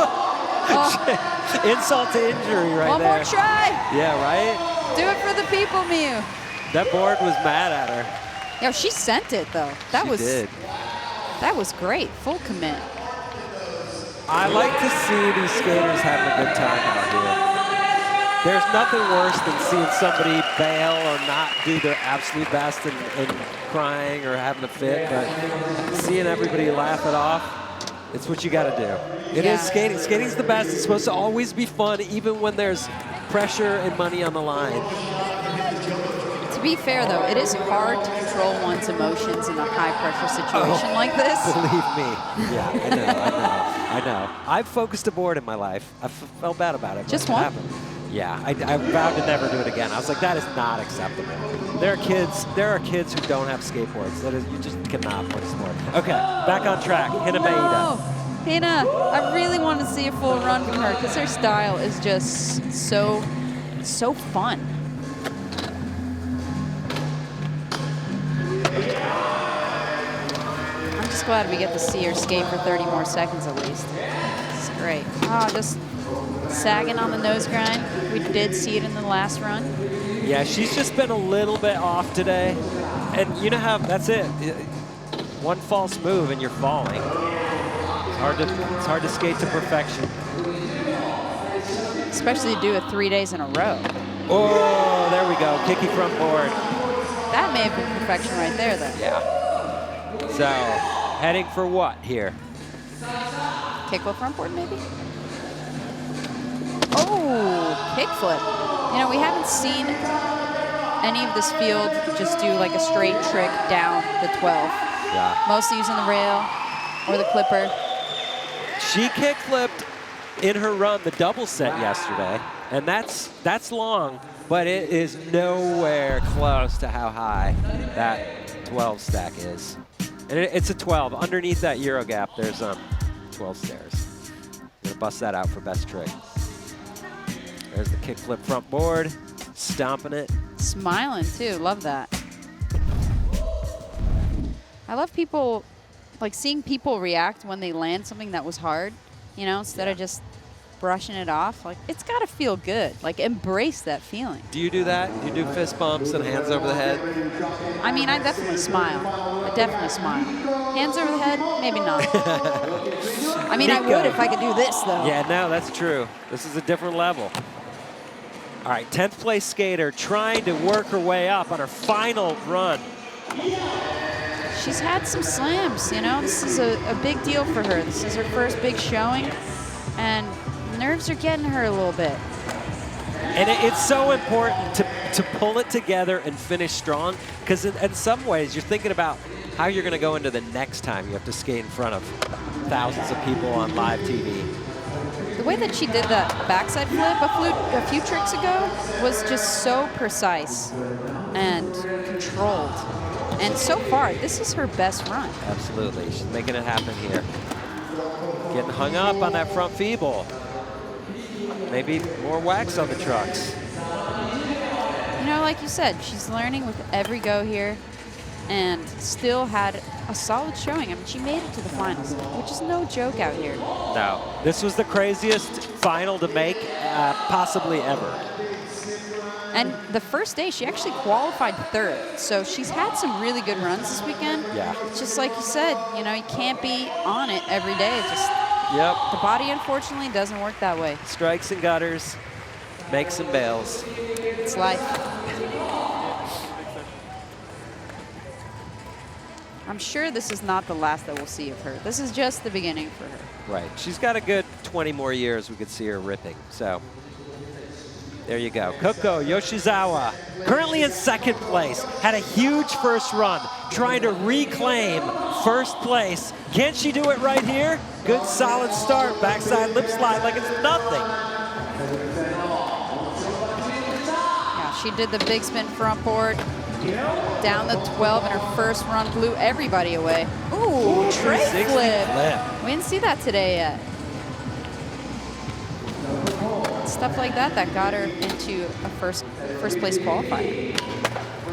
Insult to injury right
One
there.
more try.
Yeah, right?
Do it for the people, Miyu.
That board was mad at her.
Yo, she sent it though.
She did.
That was great. Full commit.
I like to see these skaters having a good time out here. There's nothing worse than seeing somebody bail or not do their absolute best and crying or having a fit, but seeing everybody laugh it off, it's what you got to do. It is skating. Skating's the best. It's supposed to always be fun, even when there's pressure and money on the line.
To be fair, though, it is hard to control one's emotions in a high-pressure situation like this.
Believe me. Yeah, I know. I've focused a board in my life. I felt bad about it.
Just
it
one?
happened. Yeah, I vowed to never do it again. I was like, that is not acceptable. There are kids who don't have skateboards. You just cannot play sport. Okay, back on track. Hina Maeda.
Hina, I really want to see a full run from her because her style is just so fun. I'm just glad we get to see her skate for 30 more seconds at least. It's great. Oh, just sagging on the nose grind. We did see it in the last run.
Yeah, she's just been a little bit off today. And you know how, that's it. One false move and you're falling. It's hard to skate to perfection.
Especially to do it 3 days in a row.
Oh, there we go. Kicky front board.
That may have been perfection right there, though.
Yeah. So, heading for what here?
Kickflip front board, maybe? Oh, kickflip. You know, we haven't seen any of this field just do like a straight trick down the 12.
Yeah.
Mostly using the rail or the clipper.
She kickflipped in her run the double set yesterday, and that's long. but it is nowhere close to how high that 12 stack is. And it's a 12. Underneath that Euro gap, there's 12 stairs. Gonna bust that out for best trick. There's the kickflip front board, stomping it.
Smiling too, love that. I love people, like seeing people react when they land something that was hard, you know, instead of just brushing it off. Like, it's gotta feel good. Like, embrace that feeling.
Do you do that? Do you do fist bumps and hands over the head?
I mean, I definitely smile. I definitely smile. Hands over the head, maybe not. I mean, I would if I could do this, though.
Yeah, no, that's true. This is a different level. All right, 10th place skater trying to work her way up on her final run.
She's had some slams, you know. This is a big deal for her. This is her first big showing, and nerves are getting her a little bit.
And it's so important to pull it together and finish strong, because in some ways you're thinking about how you're going to go into the next time you have to skate in front of thousands of people on live TV.
The way that she did that backside flip a few tricks ago was just so precise and controlled. And so far, this is her best run.
Absolutely. She's making it happen here. Getting hung up on that front feeble. Maybe more wax on the trucks.
You know, like you said, she's learning with every go here and still had a solid showing. I mean, she made it to the finals, which is no joke out here.
No, this was the craziest final to make possibly ever.
And the first day, she actually qualified third. So she's had some really good runs this weekend.
Yeah.
Just like you said, you know, you can't be on it every day. Just
Yep.
the body, unfortunately, doesn't work that way.
Strikes and gutters, makes and bails.
It's life. I'm sure this is not the last that we'll see of her. This is just the beginning for her.
Right. She's got a good 20 more years we could see her ripping. So there you go. Coco Yoshizawa, currently in second place, had a huge first run, trying to reclaim first place. Can she do it right here? Good solid start, backside lip slide like it's nothing.
Yeah, she did the big spin front board, down the 12 in her first run, blew everybody away. Ooh, tray
360
flip.
flip.
We didn't see that today yet. Stuff like that got her into a first place qualifier.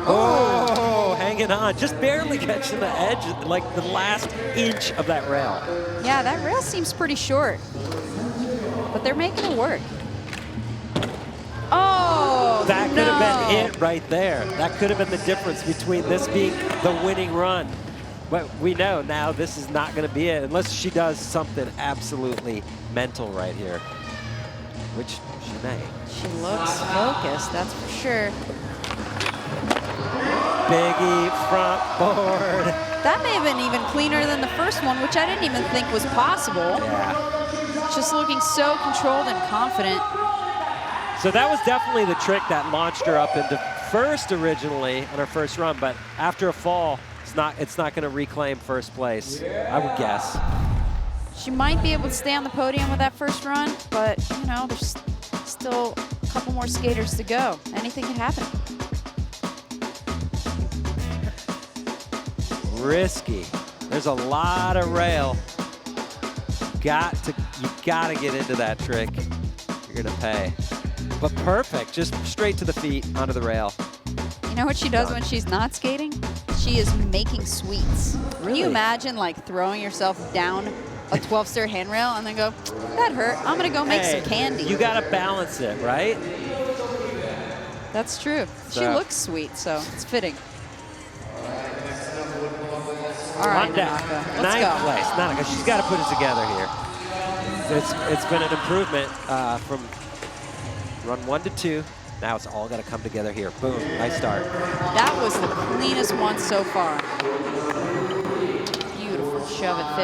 Oh, hanging on, just barely catching the edge, like the last inch of that rail.
Yeah, that rail seems pretty short, but they're making it work. Oh,
That could have been it right there. That could have been the difference between this being the winning run. But we know now this is not going to be it unless she does something absolutely mental right here, which she may.
She looks focused, that's for sure.
Biggie front board.
That may have been even cleaner than the first one, which I didn't even think was possible.
Yeah.
Just looking so controlled and confident.
So that was definitely the trick that launched her up into first originally on her first run, but after a fall, it's not going to reclaim first place, I would guess.
She might be able to stay on the podium with that first run, but you know, there's still a couple more skaters to go. Anything can happen.
Risky. There's a lot of rail. You gotta get into that trick. You're gonna pay. But perfect, just straight to the feet, onto the rail.
You know what she does when she's not skating? She is making sweets. Can you imagine like throwing yourself down a 12-stair handrail and then go, that hurt, I'm gonna go make some candy.
You gotta balance it, right?
That's true. She
So.
looks sweet, so it's fitting. All right,
On down.
Nanaka, let's
Ninth
go.
place. Nanaka, she's got to put it together here. It's been an improvement from run 1 to 2. Now it's all got to come together here. Boom, nice start.
That was the cleanest one so far. Beautiful shove at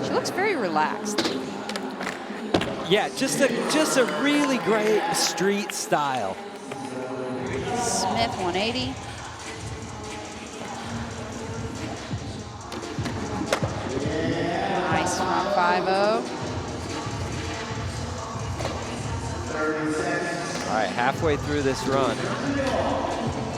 50. She looks very relaxed.
Yeah, just a really great street style.
Smith 180. Nice front 5-0.
right, halfway through this run.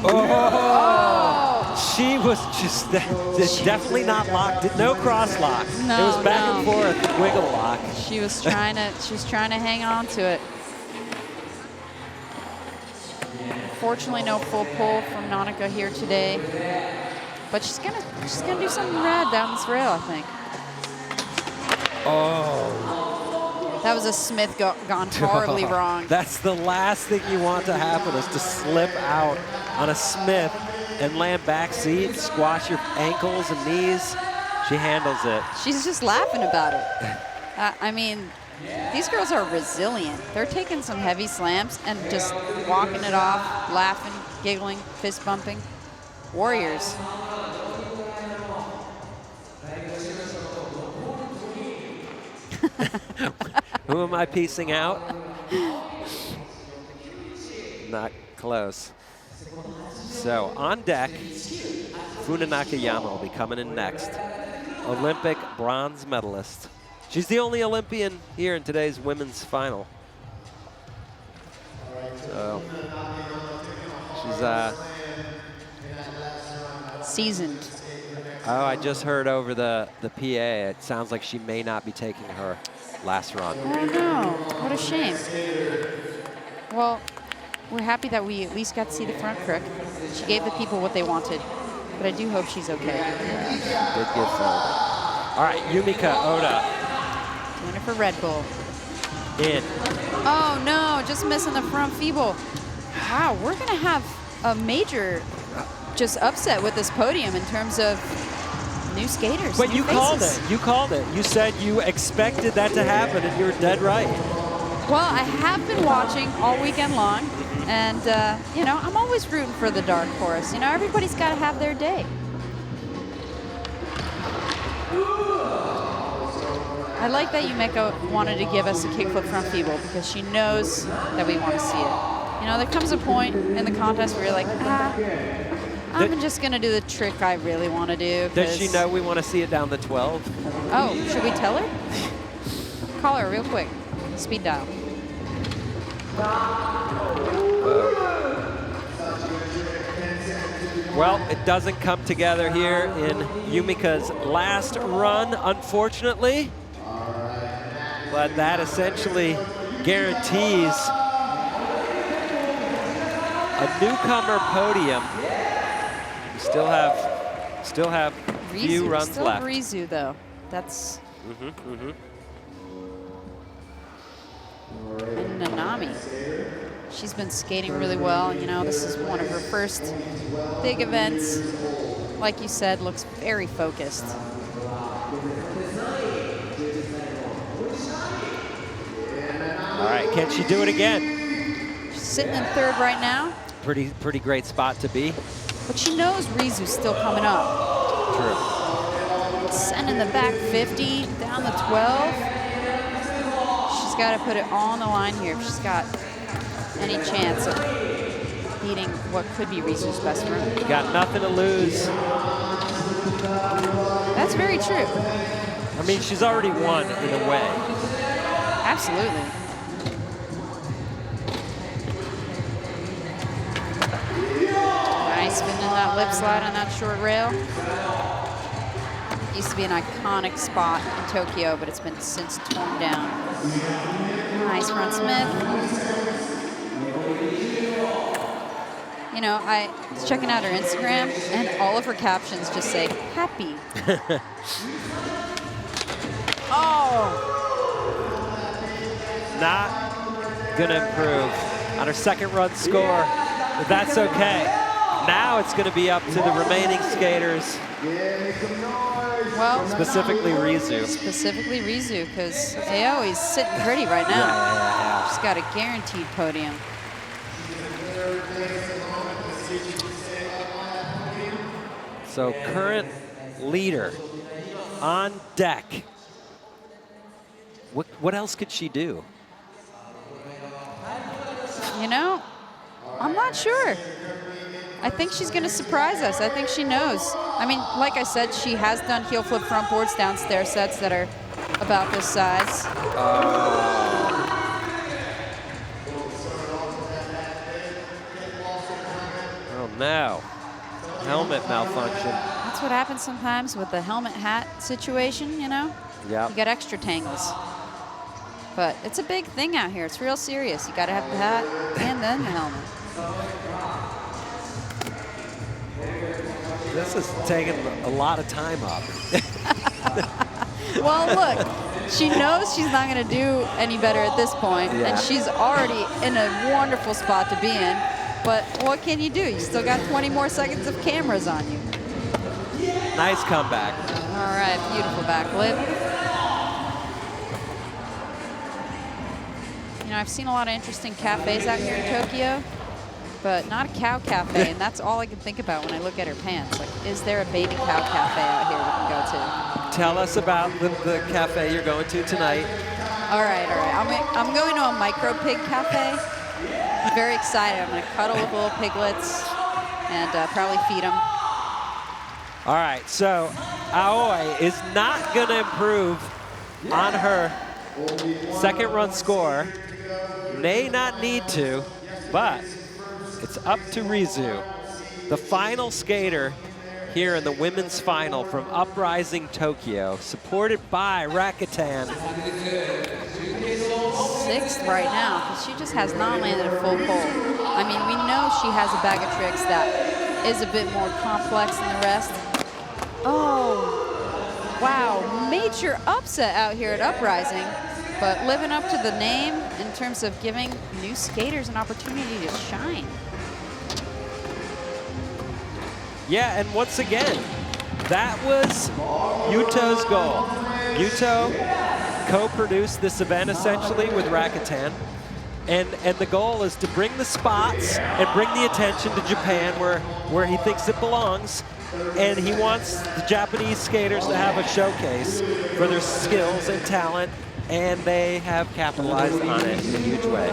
Oh! She was just definitely not locked. No cross lock.
No,
it was back and forth, wiggle lock.
She was trying to hang on to it. Fortunately, no full pull from Nanaka here today, but she's gonna do something rad down this rail, I think.
Oh.
That was a Smith gone horribly wrong.
That's the last thing you want to happen, is to slip out on a Smith and land back seat, squash your ankles and knees. She handles it.
She's just laughing about it. I mean, these girls are resilient. They're taking some heavy slams and just walking it off, laughing, giggling, fist bumping. Warriors.
Who am I piecing out? Not close. So on deck, Funa Nakayama will be coming in next. Olympic bronze medalist. She's the only Olympian here in today's women's final. So she's
seasoned.
Oh, I just heard over the PA, it sounds like she may not be taking her last run.
Oh no, what a shame. Well, we're happy that we at least got to see the front crook. She gave the people what they wanted, but I do hope she's okay.
Yeah, did get folded. All right, Yumeka Oda.
Doing it for Red Bull.
In.
Oh no, just missing the front feeble. Wow, we're gonna have a major just upset with this podium in terms of new skaters.
But
new
you called
faces.
it. You called it. You said you expected that to happen, and you were dead right.
Well, I have been watching all weekend long, and you know, I'm always rooting for the dark horse. You know, everybody's got to have their day. I like that Yumeka wanted to give us a kickflip front feeble because she knows that we want to see it. You know, there comes a point in the contest where you're like, I'm just going to do the trick I really want to do.
Does she know we want to see it down the 12?
Oh, should we tell her? Call her real quick. Speed dial.
Well, it doesn't come together here in Yumeka's last run, unfortunately. But that essentially guarantees a newcomer podium. We still have a few runs
still
left.
Rizu, though. That's... And Nanami. She's been skating really well. You know, this is one of her first big events. Like you said, looks very focused.
All right, can she do it again?
She's sitting in third right now.
Pretty great spot to be.
But she knows Rizu's still coming up.
True.
Sending the back 50 down the 12. She's got to put it all on the line here if she's got any chance of beating what could be Rizu's best run.
Got nothing to lose.
That's very true.
I mean, she's already won in a way.
Absolutely. Nice spinning that lip slide on that short rail. Used to be an iconic spot in Tokyo, but it's been since torn down. Nice front Smith. You know, I was checking out her Instagram, and all of her captions just say, happy. Oh!
Not gonna improve on her second run score, but that's okay. Now it's gonna be up to the remaining skaters.
Well,
specifically Rizu.
Specifically Rizu, because Aoi's sitting pretty right now.
Yeah.
She's got a guaranteed podium.
So current leader on deck. What else could she do?
You know, I'm not sure. I think she's going to surprise us. I think she knows. I mean, like I said, she has done heel flip front boards down stair sets that are about this size.
no. Helmet malfunction.
That's what happens sometimes with the helmet hat situation, you know?
Yep.
You get extra tangles. But it's a big thing out here. It's real serious. You got to have the hat and then the helmet.
This is taking a lot of time up.
Well, look, she knows she's not going to do any better at this point, and she's already in a wonderful spot to be in. But what can you do? You still got 20 more seconds of cameras on you.
Nice comeback.
All right, beautiful backflip. You know, I've seen a lot of interesting cafes out here in Tokyo, but not a cow cafe, and that's all I can think about when I look at her pants. Like, is there a baby cow cafe out here we can go to?
Tell us about the cafe you're going to tonight.
All right. I'm going to a micro pig cafe. Very excited. I'm going to cuddle with little piglets and probably feed them.
All right, so Aoi is not going to improve on her second run score. May not need to, but it's up to Rizu, the final skater here in the women's final from UPRISING Tokyo, supported by Rakuten.
6th right now, because she just has not landed a full pull. I mean, we know she has a bag of tricks that is a bit more complex than the rest. Oh, wow, major upset out here at UPRISING, but living up to the name in terms of giving new skaters an opportunity to shine.
Yeah, and once again, that was Yuto's goal. Yuto co-produced this event essentially with Rakuten, and the goal is to bring the spots and bring the attention to Japan where he thinks it belongs, and he wants the Japanese skaters to have a showcase for their skills and talent, and they have capitalized on it in a huge way.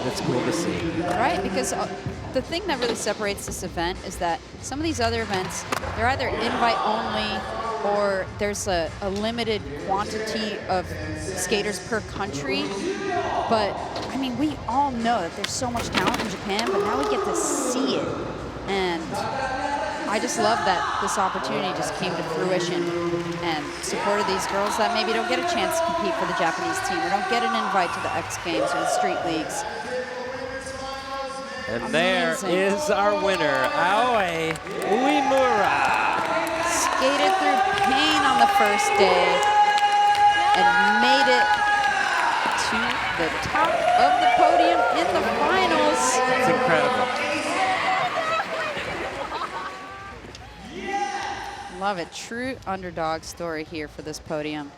It's cool to see.
Right, because the thing that really separates this event is that some of these other events, they're either invite only or there's a limited quantity of skaters per country. But, I mean, we all know that there's so much talent in Japan, but now we get to see it. And I just love that this opportunity just came to fruition and supported these girls that maybe don't get a chance to compete for the Japanese team or don't get an invite to the X Games or the street leagues.
And there is our winner, Aoi Uemura.
Skated through pain on the first day and made it to the top of the podium in the finals.
It's incredible.
Love it. True underdog story here for this podium.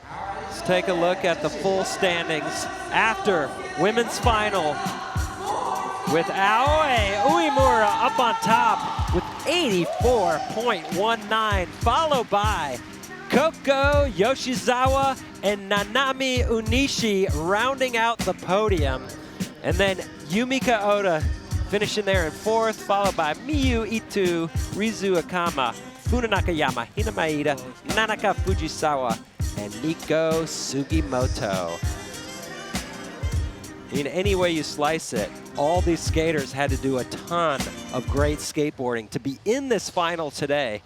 Let's take a look at the full standings after women's final, with Aoi Uemura up on top with 84.19, followed by Coco Yoshizawa and Nanami Oonishi rounding out the podium. And then Yumeka Oda finishing there in 4th, followed by Miyu Ito, Rizu Akama, Funa Nakayama, Hina Maeda, Nanaka Fujisawa, and Nico Sugimoto. In any way you slice it, all these skaters had to do a ton of great skateboarding to be in this final today.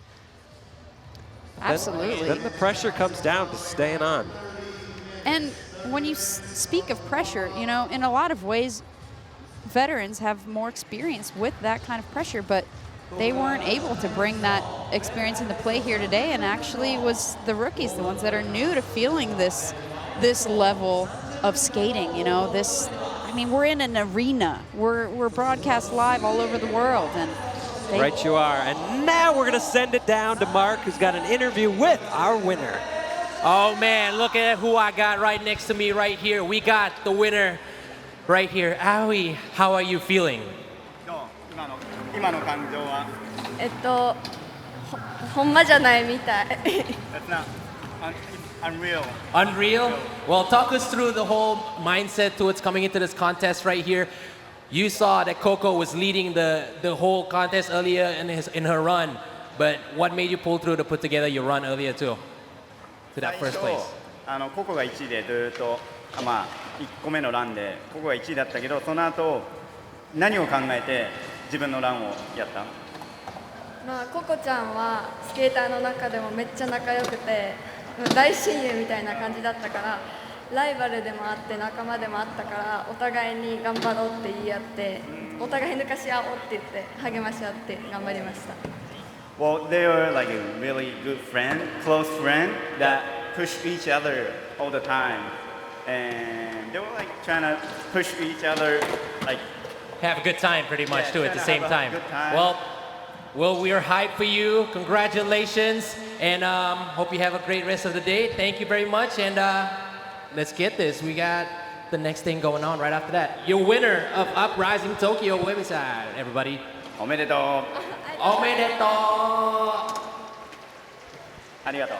Absolutely.
Then the pressure comes down to staying on.
And when you speak of pressure, you know, in a lot of ways, veterans have more experience with that kind of pressure, but they weren't able to bring that experience into play here today, and actually it was the rookies, the ones that are new to feeling this level of skating, you know, this, I mean, we're in an arena. We're broadcast live all over the world. And
right you are. And now we're going to send it down to Mark, who's got an interview with our winner.
Oh, man, look at who I got right next to me right here. We got the winner right here. Aoi, how are you feeling?
今の感情は
ほんまじゃないみたい。
That's not unreal.
Unreal? Well, talk us through the whole mindset towards coming into this contest right here. You saw that Coco was leading the whole contest earlier in her run, but what made you pull through to put together your run earlier too, to that first place?
ココが1位でずっと、まあ、1個目のランでココが1位だったけど、その後何を考えて自分のランをやった？
まあ、ココちゃんはスケーターの中でもめっちゃ仲良くて大親友みたいな感じだったからライバルでもあって仲間でもあったからお互いに頑張ろうって言い合ってお互い抜かし合おうって言って励まし合って頑張りました。
Well, they were like a really good friend, close friend that pushed each other all the time, and they were like trying to push each other, like
Have a good time pretty much
Yeah,
too at the
trying to
same
have a
time.
good time.
Well, we are hyped for you. Congratulations, and hope you have a great rest of the day. Thank you very much, and let's get this. We got the next thing going on right after that. Your winner of Uprising Tokyo website, everybody.
おめでとう。
おめでとう。
ありがとう。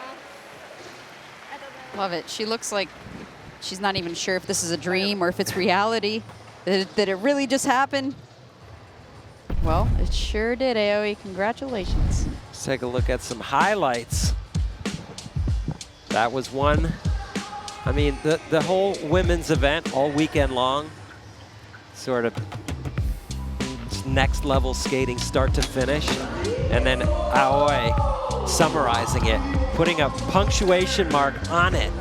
Love it. She looks like she's not even sure if this is a dream or if it's reality. Did it really just happen? Well, it sure did, Aoi. Congratulations.
Let's take a look at some highlights. That was one. I mean, the whole women's event all weekend long, sort of next level skating start to finish. And then Aoi summarizing it, putting a punctuation mark on it.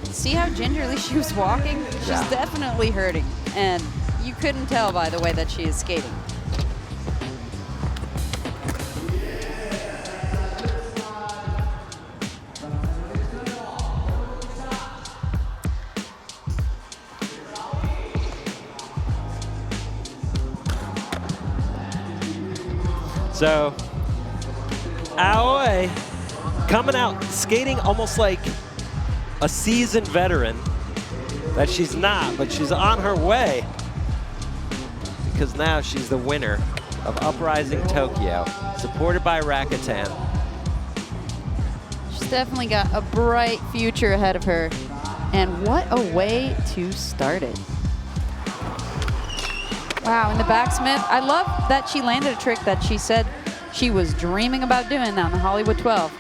See how gingerly she was walking? She's
Yeah.
definitely hurting. And you couldn't tell by the way that she is skating.
So, Aoi coming out skating almost like a seasoned veteran that she's not, but she's on her way because now she's the winner of Uprising Tokyo, supported by Rakuten.
She's definitely got a bright future ahead of her. And what a way to start it. Wow, in the backsmith. I love that she landed a trick that she said she was dreaming about doing on the Hollywood 12.